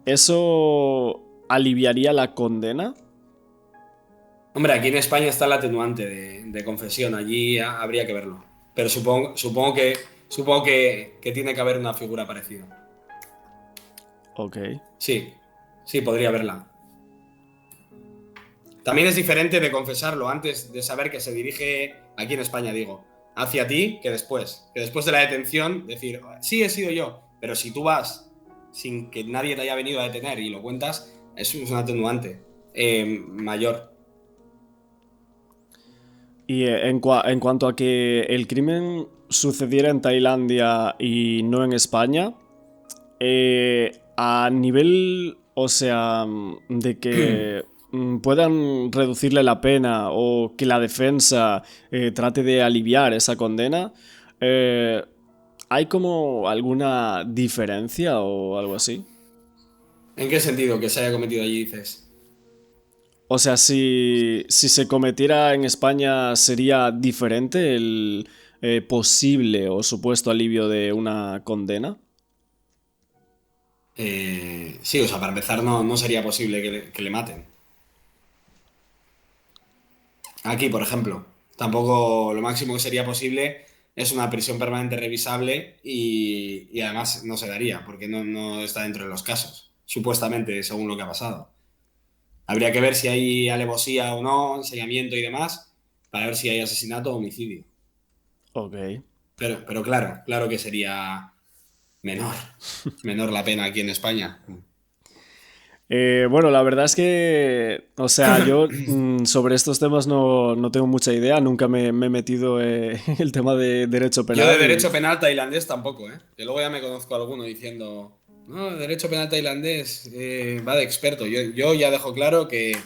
¿Eso aliviaría la condena? Hombre, aquí en España está el atenuante de confesión, allí habría que verlo. Pero supongo que tiene que haber una figura parecida. Ok. Sí, sí, podría haberla. También es diferente de confesarlo antes de saber que se dirige, aquí en España digo, hacia ti, que después. Que después de la detención, decir, sí, he sido yo. Pero si tú vas sin que nadie te haya venido a detener y lo cuentas, eso es un atenuante mayor. Y en cuanto a que el crimen sucediera en Tailandia y no en España, a nivel, o sea, de que puedan reducirle la pena o que la defensa trate de aliviar esa condena, eh, ¿hay como alguna diferencia o algo así? ¿En qué sentido que se haya cometido allí, dices? O sea, si se cometiera en España, ¿sería diferente el posible o supuesto alivio de una condena? Sí, o sea, para empezar no sería posible que le maten. Aquí, por ejemplo, tampoco lo máximo que sería posible es una prisión permanente revisable y además no se daría porque no está dentro de los casos, supuestamente, según lo que ha pasado. Habría que ver si hay alevosía o no, ensañamiento y demás, para ver si hay asesinato o homicidio. Ok. Pero claro que sería menor, menor la pena aquí en España. Bueno, la verdad es que, o sea, yo sobre estos temas no tengo mucha idea, nunca me he metido en el tema de derecho Yo de penal y... derecho penal tailandés tampoco, ¿eh? Que luego ya me conozco a alguno diciendo, no, derecho penal tailandés va de experto. Yo ya dejo claro que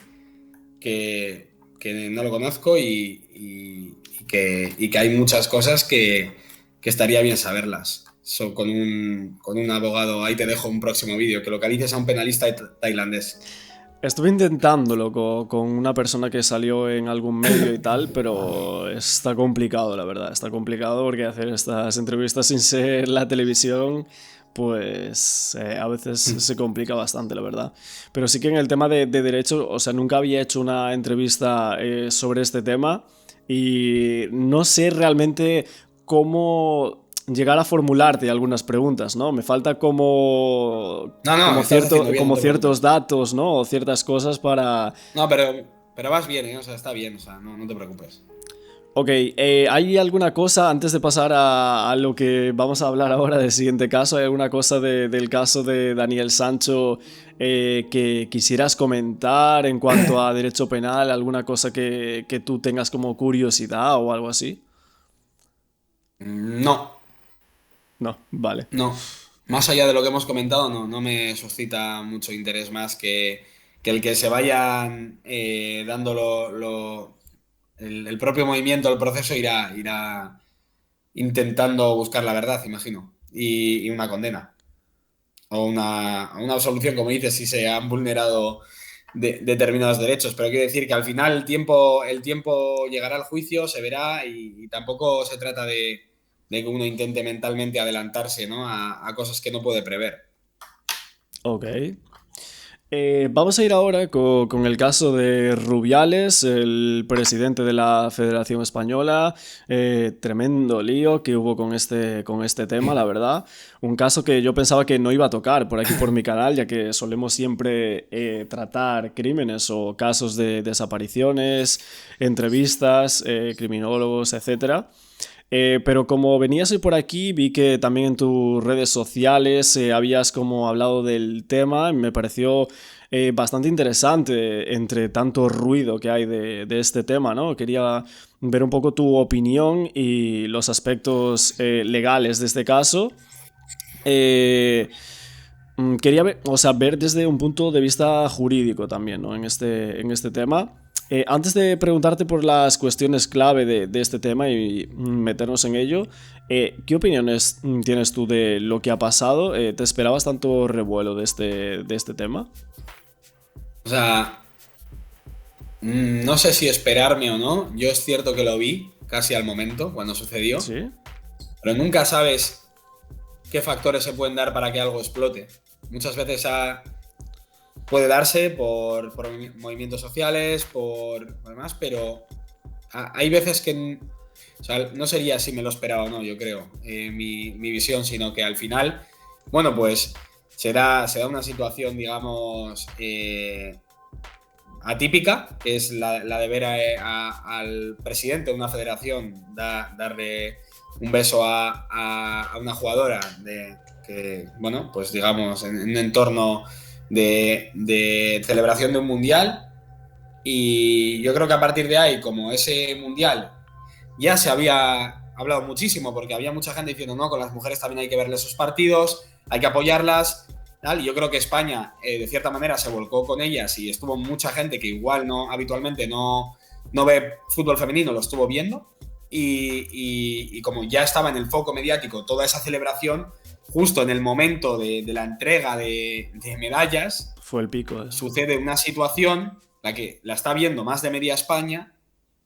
no lo conozco y que hay muchas cosas que estaría bien saberlas. Con un abogado, ahí te dejo un próximo vídeo, que localices a un penalista tailandés. Estuve intentándolo con una persona que salió en algún medio y tal, pero está complicado, la verdad. Está complicado porque hacer estas entrevistas sin ser la televisión, pues a veces se complica bastante, la verdad. Pero sí que en el tema de derecho, o sea, nunca había hecho una entrevista sobre este tema y no sé realmente cómo llegar a formularte algunas preguntas, ¿no? Me falta No, estás haciendo bien, no como te ciertos preocupes. datos, ¿no? O ciertas cosas para... No, pero vas bien, ¿eh? O sea, está bien, o sea, no te preocupes. Ok, ¿hay alguna cosa, antes de pasar a lo que vamos a hablar ahora del siguiente caso, hay alguna cosa del caso de Daniel Sancho que quisieras comentar en cuanto a derecho penal? ¿Alguna cosa que tú tengas como curiosidad o algo así? No, No, vale. no. Más allá de lo que hemos comentado, no me suscita mucho interés más que el que se vayan dando el propio movimiento, el proceso irá intentando buscar la verdad, imagino, y una condena. O una absolución, como dices, si se han vulnerado determinados derechos. Pero quiero decir que al final el tiempo llegará al juicio, se verá y tampoco se trata de que uno intente mentalmente adelantarse, ¿no? a cosas que no puede prever. Ok. Vamos a ir ahora con el caso de Rubiales, el presidente de la Federación Española. Tremendo lío que hubo con este tema, la verdad. Un caso que yo pensaba que no iba a tocar por aquí por mi canal, ya que solemos siempre tratar crímenes o casos de desapariciones, entrevistas, criminólogos, etcétera. Pero como venías hoy por aquí, vi que también en tus redes sociales habías como hablado del tema y me pareció bastante interesante entre tanto ruido que hay de este tema, ¿no? Quería ver un poco tu opinión y los aspectos legales de este caso. Eh, Quería ver, o sea, ver desde un punto de vista jurídico también, ¿no? En este tema. Antes de preguntarte por las cuestiones clave de este tema y meternos en ello, ¿qué opiniones tienes tú de lo que ha pasado? ¿Te esperabas tanto revuelo de este tema? O sea, no sé si esperarme o no. Yo es cierto que lo vi casi al momento, cuando sucedió, Sí. pero nunca sabes qué factores se pueden dar para que algo explote. Muchas veces puede darse por movimientos sociales, por demás, pero hay veces que, o sea, no sería si me lo esperaba o no, yo creo, mi visión, sino que al final, bueno, pues se da una situación, digamos, atípica, que es la de ver al presidente de una federación darle un beso a una jugadora que, bueno, pues digamos, en un entorno de celebración de un mundial. Y yo creo que a partir de ahí, como ese mundial ya se había hablado muchísimo, porque había mucha gente diciendo, no, con las mujeres también hay que verles sus partidos, hay que apoyarlas, tal. Y yo creo que España, de cierta manera, se volcó con ellas y estuvo mucha gente que igual habitualmente no ve fútbol femenino, lo estuvo viendo. Y como ya estaba en el foco mediático toda esa celebración, justo en el momento de la entrega de medallas, Fue el pico. sucede una situación la que la está viendo más de media España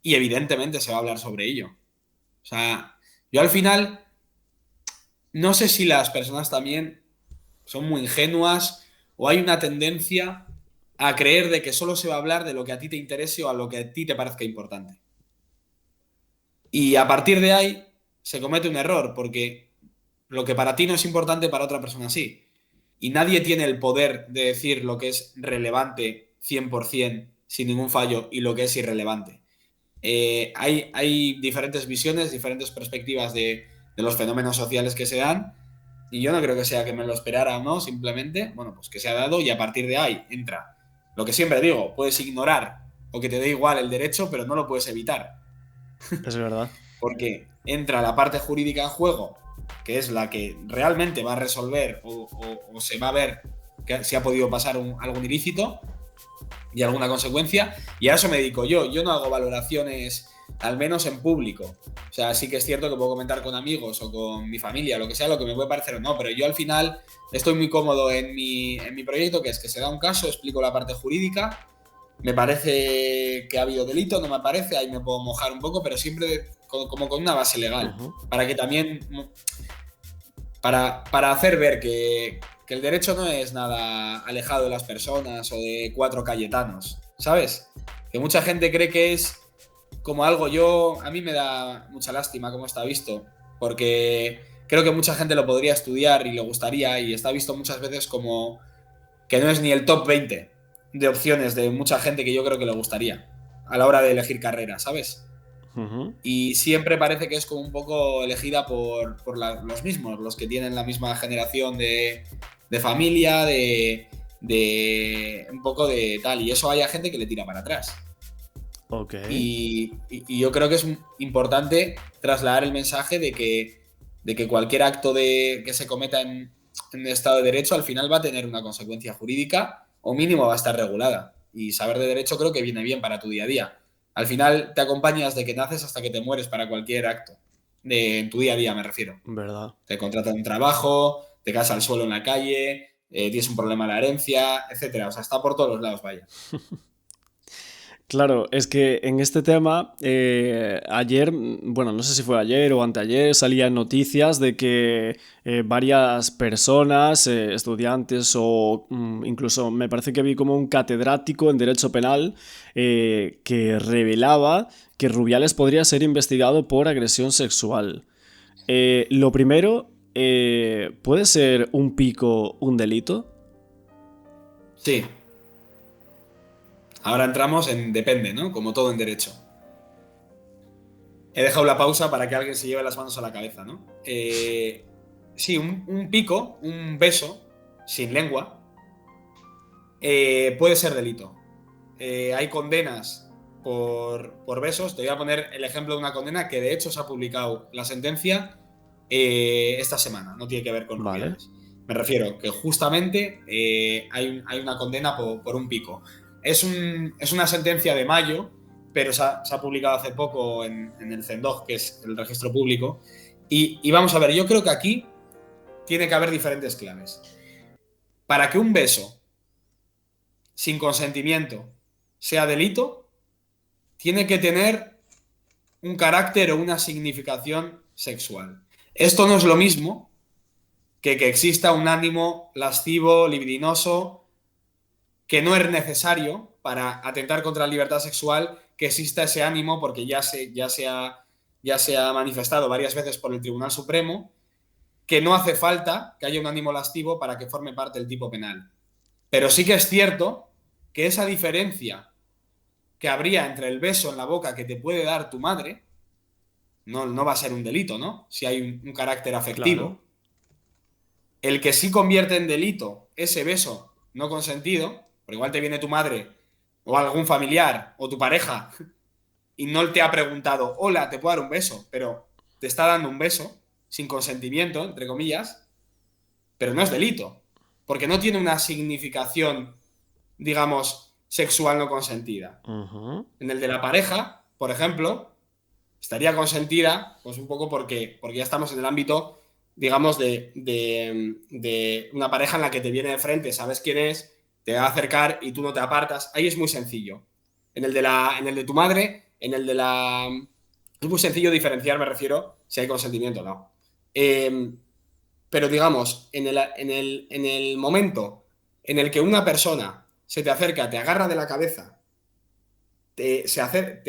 y evidentemente se va a hablar sobre ello. O sea, yo al final no sé si las personas también son muy ingenuas o hay una tendencia a creer de que solo se va a hablar de lo que a ti te interese o a lo que a ti te parezca importante. Y a partir de ahí se comete un error, porque lo que para ti no es importante, para otra persona sí. Y nadie tiene el poder de decir lo que es relevante 100% sin ningún fallo y lo que es irrelevante. Hay diferentes visiones, diferentes perspectivas de los fenómenos sociales que se dan y yo no creo que sea que me lo esperara o no, simplemente, bueno, pues que se ha dado y a partir de ahí entra. Lo que siempre digo, puedes ignorar o que te dé igual el derecho, pero no lo puedes evitar Es verdad. porque entra la parte jurídica en juego, que es la que realmente va a resolver o se va a ver que si ha podido pasar algún ilícito y alguna consecuencia, y a eso me dedico yo. Yo no hago valoraciones al menos en público. O sea, sí que es cierto que puedo comentar con amigos o con mi familia, lo que sea, lo que me puede parecer o no, pero yo al final estoy muy cómodo en mi proyecto, que es que se da un caso, explico la parte jurídica, me parece que ha habido delito, no me parece, ahí me puedo mojar un poco, pero siempre como con una base legal, para que también, para hacer ver que el derecho no es nada alejado de las personas o de cuatro cayetanos, ¿sabes? Que mucha gente cree que es como algo, a mí me da mucha lástima cómo está visto, porque creo que mucha gente lo podría estudiar y le gustaría, y está visto muchas veces como que no es ni el top 20 de opciones de mucha gente que yo creo que le gustaría a la hora de elegir carrera, ¿sabes? Y siempre parece que es como un poco elegida por los mismos, los que tienen la misma generación de familia, de un poco de tal, y eso hay gente que le tira para atrás. Y yo creo que es importante trasladar el mensaje de que cualquier acto que se cometa en el Estado de Derecho al final va a tener una consecuencia jurídica o mínimo va a estar regulada. Y saber de derecho creo que viene bien para tu día a día. Al final te acompañas de que naces hasta que te mueres para cualquier acto. En tu día a día me refiero. ¿Verdad? Te contratan un trabajo, te caes al suelo en la calle, tienes un problema en la herencia, etcétera. O sea, está por todos los lados, vaya. Claro, es que en este tema, ayer, bueno, no sé si fue ayer o anteayer, salían noticias de que varias personas, estudiantes o incluso me parece que vi como un catedrático en Derecho Penal que revelaba que Rubiales podría ser investigado por agresión sexual. Lo primero, ¿puede ser un pico un delito? Sí. Ahora entramos en depende, ¿no? Como todo en derecho. He dejado la pausa para que alguien se lleve las manos a la cabeza, ¿no? Sí, un pico, un beso sin lengua, puede ser delito. Hay condenas por besos. Te voy a poner el ejemplo de una condena que de hecho se ha publicado la sentencia esta semana. No tiene que ver con Vale. Rubiales. Me refiero que justamente hay una condena por un pico. Es una sentencia de mayo, pero se ha publicado hace poco en el CENDOG, que es el registro público. Y vamos a ver, yo creo que aquí tiene que haber diferentes claves. Para que un beso sin consentimiento sea delito, tiene que tener un carácter o una significación sexual. Esto no es lo mismo que exista un ánimo lascivo, libidinoso, que no es necesario para atentar contra la libertad sexual que exista ese ánimo, porque ya se ha manifestado varias veces por el Tribunal Supremo que no hace falta que haya un ánimo lascivo para que forme parte del tipo penal. Pero sí que es cierto que esa diferencia que habría entre el beso en la boca que te puede dar tu madre no va a ser un delito, ¿no? Si hay un carácter afectivo. Claro. El que sí convierte en delito ese beso no consentido, por igual te viene tu madre o algún familiar o tu pareja y no te ha preguntado, hola, te puedo dar un beso, pero te está dando un beso sin consentimiento, entre comillas, pero no es delito, porque no tiene una significación, digamos, sexual no consentida. En el de la pareja, por ejemplo, estaría consentida, pues un poco porque ya estamos en el ámbito, digamos, de una pareja en la que te viene de frente, sabes quién es, te va a acercar y tú no te apartas. Ahí es muy sencillo. En el de tu madre, en el de la... Es muy sencillo diferenciar, me refiero, si hay consentimiento o no. Pero digamos, en el momento en el que una persona se te acerca, te agarra de la cabeza, te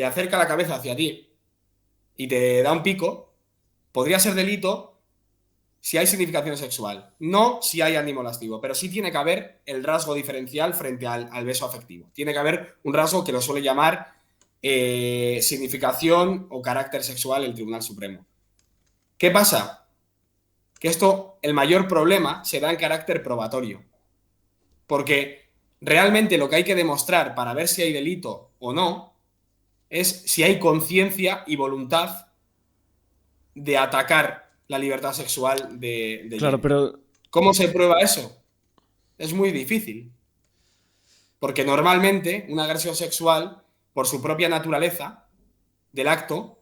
acerca la cabeza hacia ti y te da un pico, podría ser delito si hay significación sexual. No si hay ánimo lascivo, pero sí tiene que haber el rasgo diferencial frente al beso afectivo. Tiene que haber un rasgo que lo suele llamar significación o carácter sexual el Tribunal Supremo. ¿Qué pasa? Que el mayor problema se da en carácter probatorio. Porque realmente lo que hay que demostrar para ver si hay delito o no es si hay conciencia y voluntad de atacar la libertad sexual de Claro, Jenny. pero ¿Cómo se prueba eso? Es muy difícil. Porque normalmente una agresión sexual, por su propia naturaleza, del acto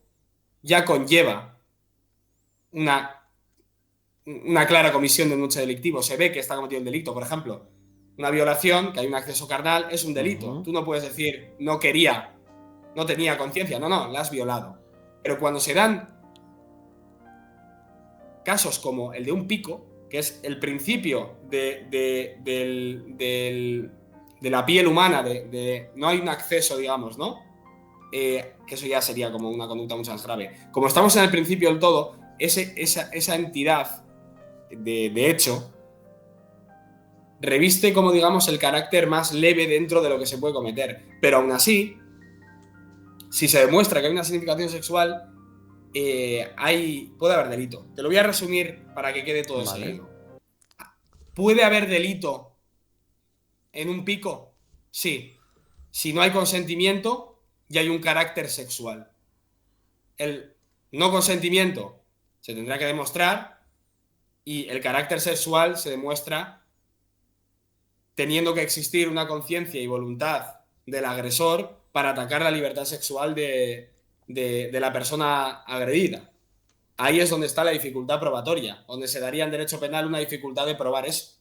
ya conlleva una clara comisión de un hecho delictivo. Se ve que está cometido el delito. Por ejemplo, una violación, que hay un acceso carnal, es un delito. Tú no puedes decir no tenía conciencia. No, la has violado. Pero cuando se dan casos como el de un pico, que es el principio de la piel humana, no hay un acceso, digamos, ¿no? Que eso ya sería como una conducta mucho más grave. Como estamos en el principio del todo, esa entidad de hecho reviste como, digamos, el carácter más leve dentro de lo que se puede cometer. Pero aún así, si se demuestra que hay una significación sexual, puede haber delito. Te lo voy a resumir para que quede todo seguido. ¿Puede haber delito en un pico? Sí. Si no hay consentimiento y hay un carácter sexual. El no consentimiento se tendrá que demostrar y el carácter sexual se demuestra teniendo que existir una conciencia y voluntad del agresor para atacar la libertad sexual de la persona agredida. Ahí es donde está la dificultad probatoria, donde se daría en derecho penal una dificultad de probar eso.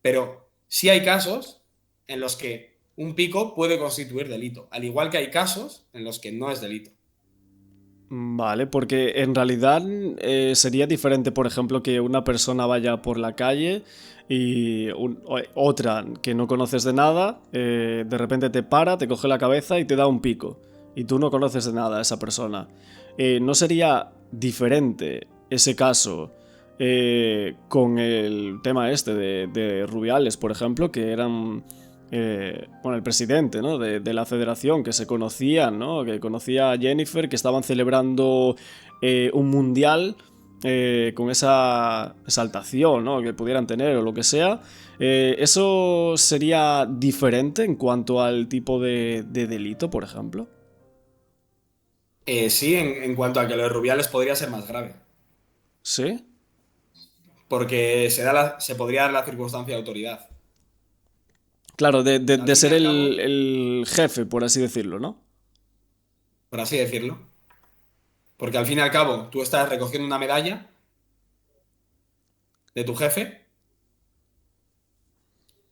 Pero sí hay casos en los que un pico puede constituir delito, al igual que hay casos en los que no es delito. Vale, porque en realidad sería diferente, por ejemplo, que una persona vaya por la calle y otra que no conoces de nada, de repente te para, te coge la cabeza y te da un pico. Y tú no conoces de nada a esa persona. ¿No sería diferente ese caso con el tema este de Rubiales, por ejemplo, que eran... el presidente, ¿no? de la federación, que se conocían, ¿no? Que conocía a Jennifer, que estaban celebrando un mundial con esa exaltación, ¿no? Que pudieran tener o lo que sea. ¿Eso sería diferente en cuanto al tipo de delito, por ejemplo? Sí, en cuanto a que lo de Rubiales podría ser más grave. ¿Sí? Porque se podría dar la circunstancia de autoridad. Claro, de Al fin y ser al cabo, el jefe, por así decirlo, ¿no? por así decirlo. Porque al fin y al cabo, tú estás recogiendo una medalla de tu jefe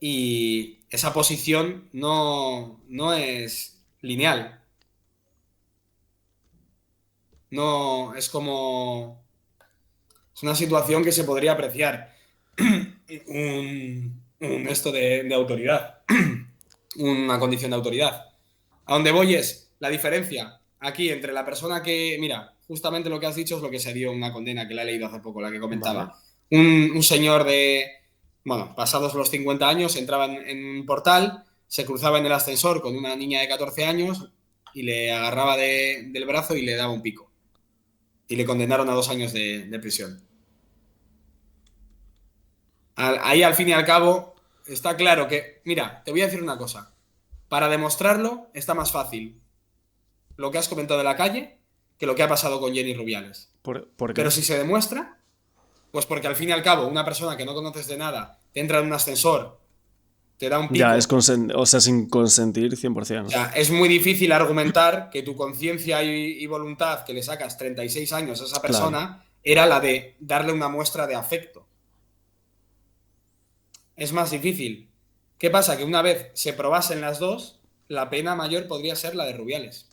y esa posición no es lineal. No es como... Es una situación que se podría apreciar esto de autoridad. Una condición de autoridad. A donde voy es la diferencia aquí entre la persona que... Mira, justamente lo que has dicho es lo que se dio una condena que la he leído hace poco, la que comentaba. Vale. Un señor bueno, pasados los 50 años, entraba en un portal, se cruzaba en el ascensor con una niña de 14 años y le agarraba del brazo y le daba un pico. Y le condenaron a 2 años de prisión. Ahí, al fin y al cabo, está claro que... Mira, te voy a decir una cosa. Para demostrarlo está más fácil lo que has comentado de la calle que lo que ha pasado con Jenny Rubiales. ¿Por qué? Pero si se demuestra, pues porque al fin y al cabo una persona que no conoces de nada te entra en un ascensor, te da un pico. Ya, sin consentir 100%, ¿no? O sea, es muy difícil argumentar que tu conciencia y voluntad, que le sacas 36 años a esa persona, claro, era la de darle una muestra de afecto. Es más difícil. ¿Qué pasa? Que una vez se probasen las dos, la pena mayor podría ser la de Rubiales.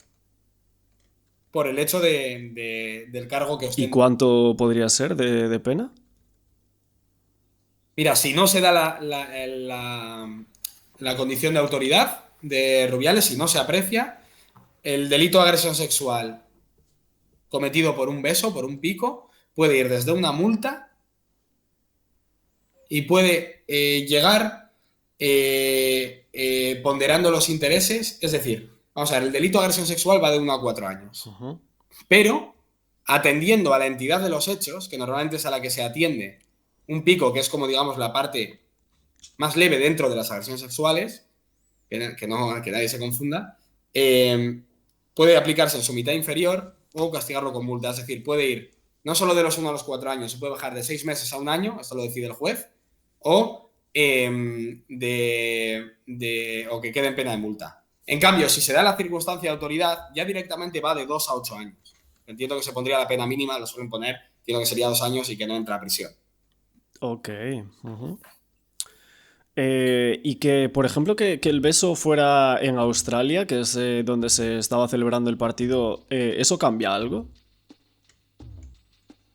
Por el hecho del cargo que ostenta. ¿Y cuánto podría ser de pena? Mira, si no se da la condición de autoridad de Rubiales, si no se aprecia, el delito de agresión sexual cometido por un beso, por un pico, puede ir desde una multa y puede llegar ponderando los intereses. Es decir, vamos a ver, el delito de agresión sexual va de 1 a 4 años. Uh-huh. Pero, atendiendo a la entidad de los hechos, que normalmente es a la que se atiende, un pico, que es como, digamos, la parte más leve dentro de las agresiones sexuales, que nadie se confunda, puede aplicarse en su mitad inferior o castigarlo con multa. Es decir, puede ir no solo de los 1 a los 4 años, se puede bajar de 6 meses a 1 año, esto lo decide el juez, o que quede en pena de multa. En cambio, si se da la circunstancia de autoridad, ya directamente va de 2 a 8 años. Entiendo que se pondría la pena mínima, lo suelen poner, entiendo que sería 2 años y que no entra a prisión. Ok. Ujú. Y que, por ejemplo, que el beso fuera en Australia, que es donde se estaba celebrando el partido, ¿eso cambia algo?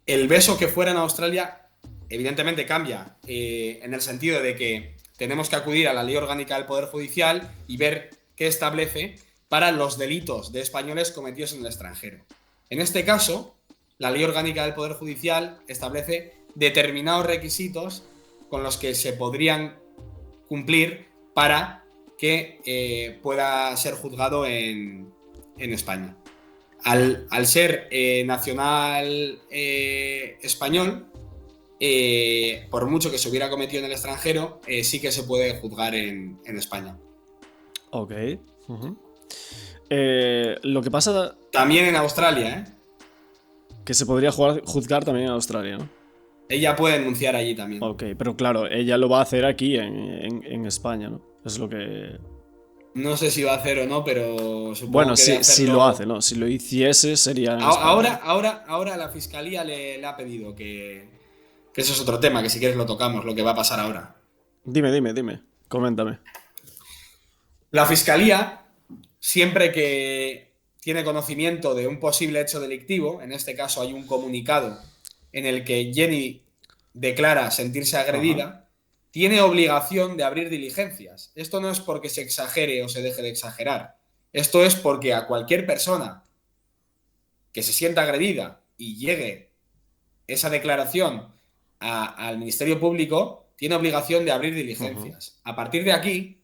El beso que fuera en Australia, evidentemente cambia, en el sentido de que tenemos que acudir a la ley orgánica del Poder Judicial y ver qué establece para los delitos de españoles cometidos en el extranjero. En este caso, la ley orgánica del Poder Judicial establece determinados requisitos con los que se podrían cumplir para que pueda ser juzgado en España. Al ser nacional español, por mucho que se hubiera cometido en el extranjero, sí que se puede juzgar en España. Ok. Ujú. Lo que pasa También en Australia, ¿eh? que se podría juzgar también en Australia, ¿no? Ella puede denunciar allí también. Ok, pero claro, ella lo va a hacer aquí en España, ¿no? Es lo que... No sé si va a hacer o no, pero supongo Bueno, que de si lo hace, hacerlo. ¿no? Si lo hiciese sería en España, ¿no? Ahora la fiscalía le ha pedido que eso es otro tema, que si quieres lo tocamos, lo que va a pasar ahora. Dime. Coméntame. La fiscalía, siempre que tiene conocimiento de un posible hecho delictivo, en este caso hay un comunicado en el que Jenny declara sentirse Ajá. agredida, tiene obligación de abrir diligencias. Esto no es porque se exagere o se deje de exagerar. Esto es porque a cualquier persona que se sienta agredida y llegue esa declaración al Ministerio Público, tiene obligación de abrir Ujú. diligencias. A partir de aquí,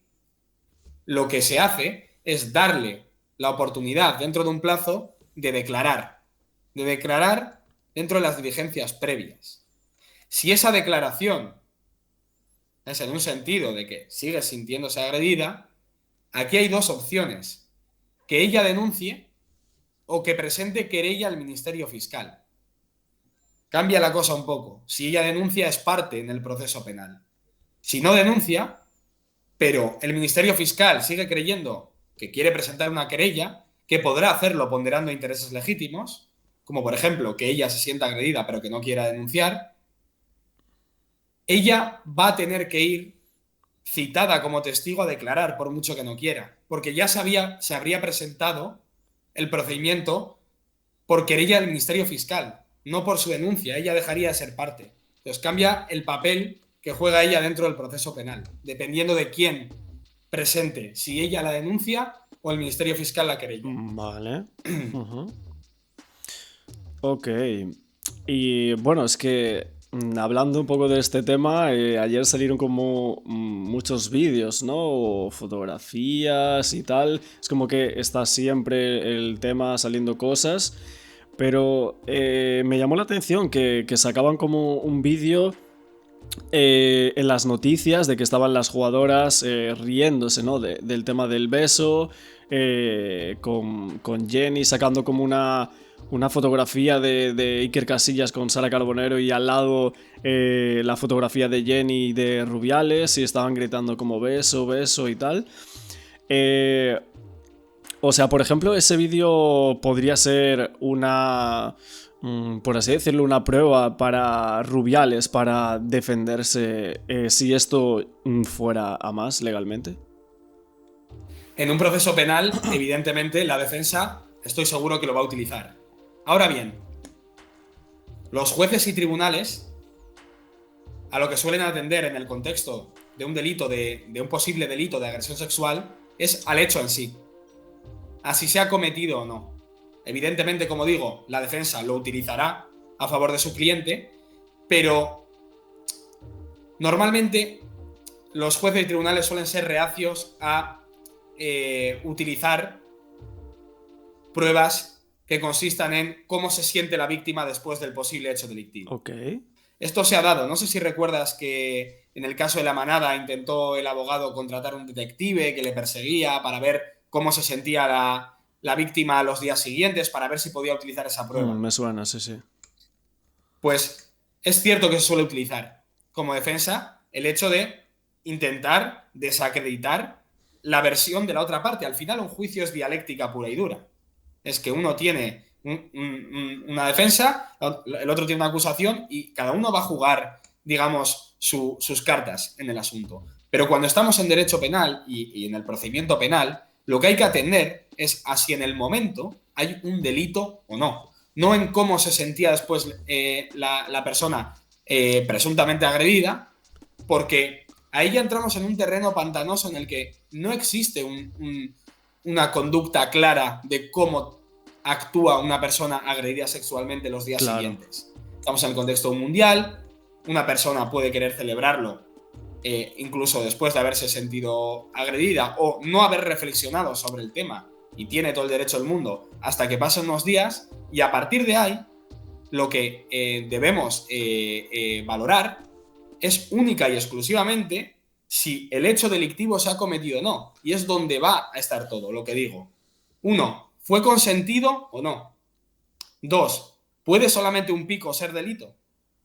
lo que se hace es darle la oportunidad dentro de un plazo de declarar dentro de las diligencias previas. Si esa declaración es en un sentido de que sigue sintiéndose agredida, aquí hay dos opciones: que ella denuncie o que presente querella al Ministerio Fiscal. Cambia la cosa un poco. Si ella denuncia, es parte en el proceso penal. Si no denuncia, pero el Ministerio Fiscal sigue creyendo que quiere presentar una querella, que podrá hacerlo ponderando intereses legítimos, como por ejemplo que ella se sienta agredida pero que no quiera denunciar, ella va a tener que ir citada como testigo a declarar por mucho que no quiera, porque ya se habría presentado el procedimiento por querella del Ministerio Fiscal, no por su denuncia. Ella dejaría de ser parte. Entonces cambia el papel que juega ella dentro del proceso penal, dependiendo de quién presente, si ella la denuncia o el Ministerio Fiscal la querella. Vale. Ujú. Ok. Y bueno, es que hablando un poco de este tema, ayer salieron como muchos vídeos, ¿no? O fotografías y tal. Es como que está siempre el tema saliendo cosas. Pero me llamó la atención que sacaban como un vídeo en las noticias de que estaban las jugadoras riéndose, ¿no? Del tema del beso, con Jenny sacando como una fotografía de Iker Casillas con Sara Carbonero y al lado la fotografía de Jenny y de Rubiales y estaban gritando como beso, beso y tal. Eh, o sea, por ejemplo, ese vídeo podría ser una, por así decirlo, una prueba para Rubiales para defenderse si esto fuera a más legalmente. En un proceso penal, evidentemente, la defensa estoy seguro que lo va a utilizar. Ahora bien, los jueces y tribunales, a lo que suelen atender en el contexto de un delito, de un posible delito de agresión sexual, es al hecho en sí, a si se ha cometido o no. Evidentemente, como digo, la defensa lo utilizará a favor de su cliente, pero normalmente los jueces y tribunales suelen ser reacios a utilizar pruebas que consistan en cómo se siente la víctima después del posible hecho delictivo. Ok. Esto se ha dado. No sé si recuerdas que en el caso de La Manada intentó el abogado contratar un detective que le perseguía para ver cómo se sentía la víctima los días siguientes, para ver si podía utilizar esa prueba. Me suena, sí, sí. Pues es cierto que se suele utilizar como defensa el hecho de intentar desacreditar la versión de la otra parte. Al final un juicio es dialéctica pura y dura. Es que uno tiene una defensa, el otro tiene una acusación y cada uno va a jugar, digamos, sus cartas en el asunto. Pero cuando estamos en derecho penal y en el procedimiento penal, lo que hay que atender es a si en el momento hay un delito o no. No en cómo se sentía después la persona presuntamente agredida, porque ahí ya entramos en un terreno pantanoso en el que no existe una conducta clara de cómo actúa una persona agredida sexualmente los días siguientes. Estamos en el contexto mundial, una persona puede querer celebrarlo incluso después de haberse sentido agredida o no haber reflexionado sobre el tema y tiene todo el derecho del mundo hasta que pasen unos días, y a partir de ahí lo que debemos valorar es única y exclusivamente si el hecho delictivo se ha cometido o no, y es donde va a estar todo lo que digo. 1. ¿Fue consentido o no? 2. ¿Puede solamente un pico ser delito?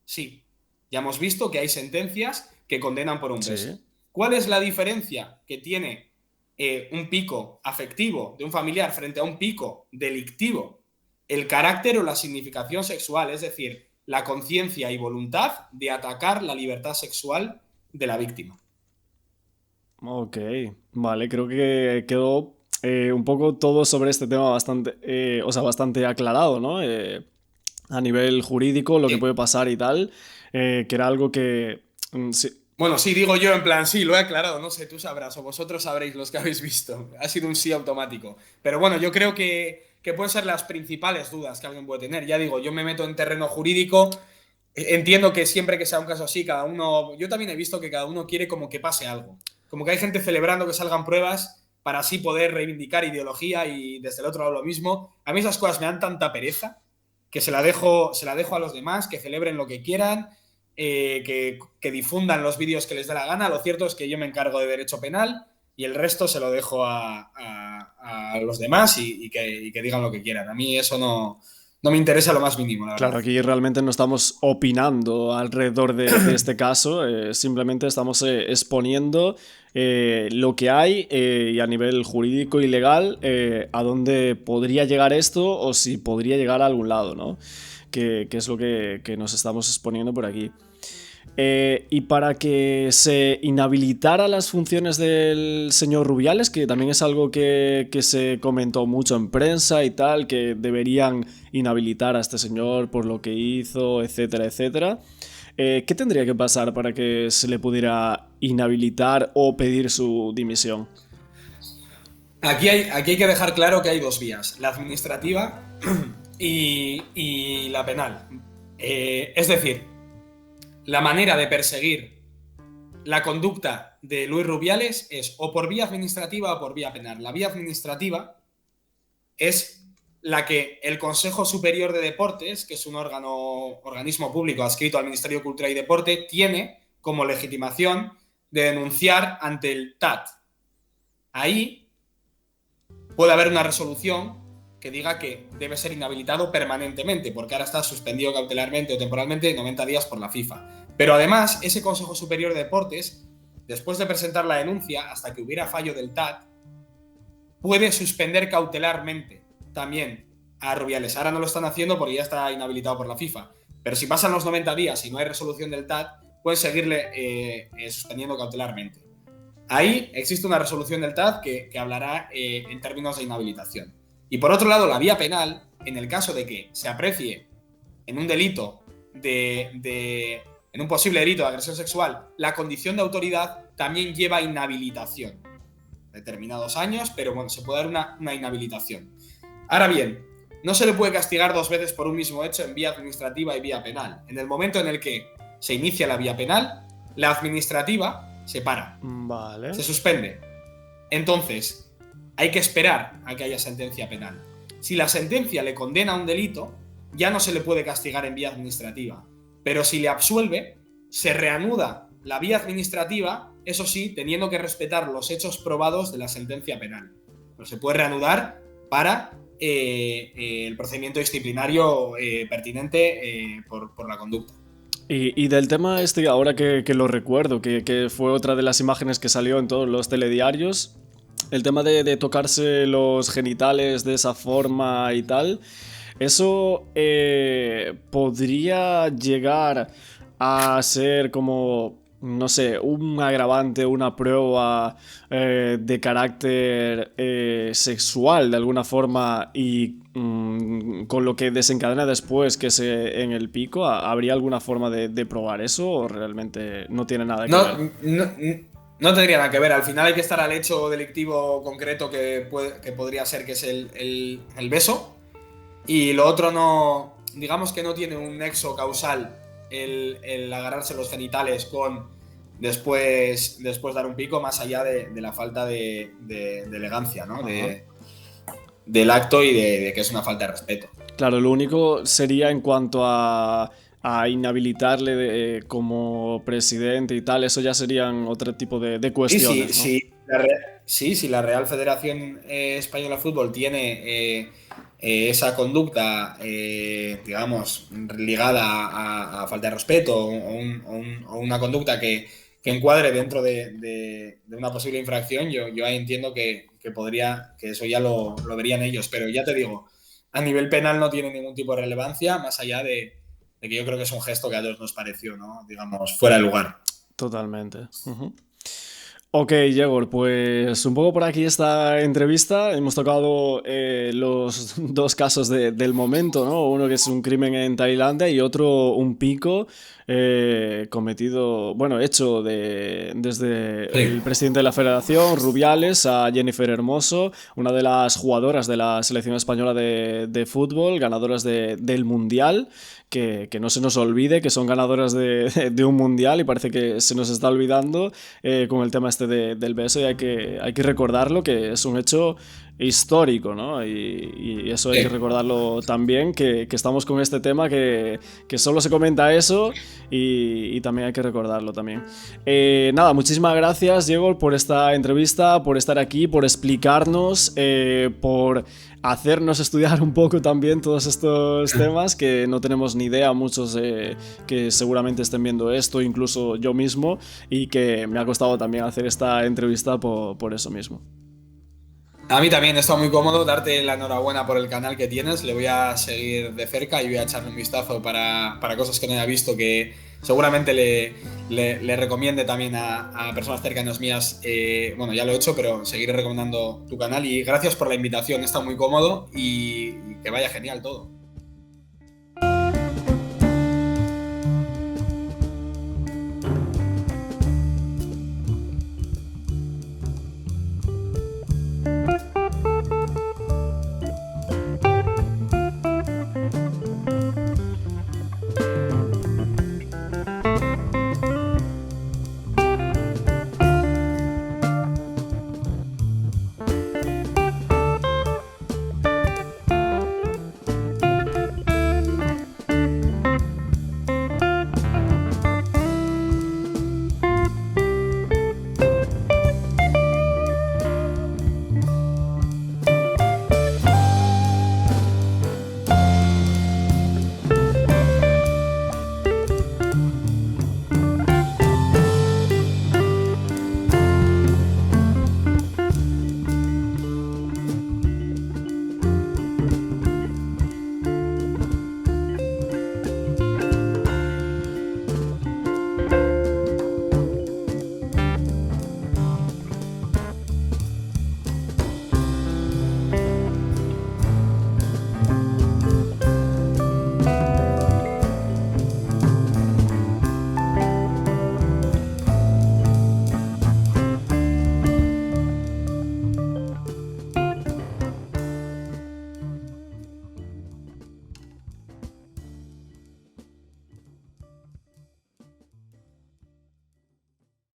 Sí. Ya hemos visto que hay sentencias que condenan por un beso. Sí. ¿Cuál es la diferencia que tiene un pico afectivo de un familiar frente a un pico delictivo? El carácter o la significación sexual, es decir, la conciencia y voluntad de atacar la libertad sexual de la víctima. Ok, vale, creo que quedó un poco todo sobre este tema bastante aclarado, ¿no? A nivel jurídico, lo que puede pasar y tal, que era algo que... sí. Bueno, sí, digo yo en plan, sí, lo he aclarado, no sé, tú sabrás o vosotros sabréis los que habéis visto. Ha sido un sí automático. Pero bueno, yo creo que pueden ser las principales dudas que alguien puede tener. Ya digo, yo me meto en terreno jurídico, entiendo que siempre que sea un caso así, cada uno... Yo también he visto que cada uno quiere como que pase algo. Como que hay gente celebrando que salgan pruebas para así poder reivindicar ideología y desde el otro lado lo mismo. A mí esas cosas me dan tanta pereza que se la dejo a los demás, que celebren lo que quieran, que difundan los vídeos que les dé la gana. Lo cierto es que yo me encargo de derecho penal y el resto se lo dejo a los demás y que digan lo que quieran. A mí eso no me interesa lo más mínimo, la verdad. Claro, aquí realmente no estamos opinando alrededor de este caso, simplemente estamos exponiendo lo que hay y a nivel jurídico y legal a dónde podría llegar esto o si podría llegar a algún lado, ¿no? Que es lo que nos estamos exponiendo por aquí. Y para que se inhabilitara las funciones del señor Rubiales, que también es algo que se comentó mucho en prensa y tal, que deberían inhabilitar a este señor por lo que hizo, etcétera, etcétera. ¿Qué tendría que pasar para que se le pudiera inhabilitar o pedir su dimisión? Aquí hay que dejar claro que hay dos vías, la administrativa y la penal. Es decir, la manera de perseguir la conducta de Luis Rubiales es o por vía administrativa o por vía penal. La vía administrativa es la que el Consejo Superior de Deportes, que es un organismo público adscrito al Ministerio de Cultura y Deporte, tiene como legitimación de denunciar ante el TAT. Ahí puede haber una resolución que diga que debe ser inhabilitado permanentemente, porque ahora está suspendido cautelarmente o temporalmente 90 días por la FIFA. Pero además, ese Consejo Superior de Deportes, después de presentar la denuncia, hasta que hubiera fallo del TAT, puede suspender cautelarmente también a Rubiales. Ahora no lo están haciendo porque ya está inhabilitado por la FIFA. Pero si pasan los 90 días y no hay resolución del TAT, pueden seguirle suspendiendo cautelarmente. Ahí existe una resolución del TAT que hablará en términos de inhabilitación. Y por otro lado, la vía penal, en el caso de que se aprecie en un delito en un posible delito de agresión sexual, la condición de autoridad también lleva inhabilitación. Determinados años, pero bueno, se puede dar una inhabilitación. Ahora bien, no se le puede castigar dos veces por un mismo hecho en vía administrativa y vía penal. En el momento en el que se inicia la vía penal, la administrativa se para. Vale. Se suspende. Entonces, hay que esperar a que haya sentencia penal. Si la sentencia le condena a un delito, ya no se le puede castigar en vía administrativa. Pero si le absuelve, se reanuda la vía administrativa, eso sí, teniendo que respetar los hechos probados de la sentencia penal. Pero se puede reanudar para el procedimiento disciplinario pertinente por la conducta. Y del tema este, ahora que lo recuerdo, que fue otra de las imágenes que salió en todos los telediarios, el tema de tocarse los genitales de esa forma y tal, eso podría llegar a ser como, no sé, un agravante, una prueba de carácter sexual de alguna forma y con lo que desencadena después que se en el pico. ¿Habría alguna forma de probar eso o realmente no tiene nada que ver? No tendría nada que ver. Al final hay que estar al hecho delictivo concreto que podría ser, que es el beso. Y lo otro no, digamos que no tiene un nexo causal el agarrarse los genitales con después dar un pico, más allá de la falta de elegancia, ¿no? Del acto y de que es una falta de respeto. Claro, lo único sería en cuanto a inhabilitarle como presidente y tal, eso ya serían otro tipo de Sí, sí, cuestiones, ¿no? sí. Si la Real Federación Española de Fútbol tiene esa conducta, digamos, ligada a falta de respeto o una conducta que encuadre dentro de una posible infracción, yo ahí entiendo que eso ya lo verían ellos. Pero ya te digo, a nivel penal no tiene ningún tipo de relevancia, más allá de que yo creo que es un gesto que a todos nos pareció, ¿no? Digamos, fuera de lugar. Totalmente. Ujú. Ok, Yegor, pues un poco por aquí esta entrevista. Hemos tocado los dos casos del momento, ¿no? Uno que es un crimen en Tailandia y otro un pico cometido, bueno, hecho desde Sí. el presidente de la federación, Rubiales, a Jennifer Hermoso, una de las jugadoras de la selección española de fútbol, ganadoras del Mundial. Que no se nos olvide que son ganadoras de un mundial y parece que se nos está olvidando con el tema este del beso y hay que recordarlo, que es un hecho histórico, ¿no? Y eso hay que Sí. recordarlo también, que estamos con este tema que solo se comenta eso y también hay que recordarlo también. Nada, muchísimas gracias, Diego, por esta entrevista, por estar aquí, por explicarnos, por hacernos estudiar un poco también todos estos temas que no tenemos ni idea, muchos que seguramente estén viendo esto, incluso yo mismo, y que me ha costado también hacer esta entrevista por eso mismo. A mí también está muy cómodo. Darte la enhorabuena por el canal que tienes. Le voy a seguir de cerca y voy a echarle un vistazo para cosas que no haya visto, que seguramente le recomiende también a personas cercanas mías. Bueno, ya lo he hecho, pero seguiré recomendando tu canal. Y gracias por la invitación, está muy cómodo y que vaya genial todo.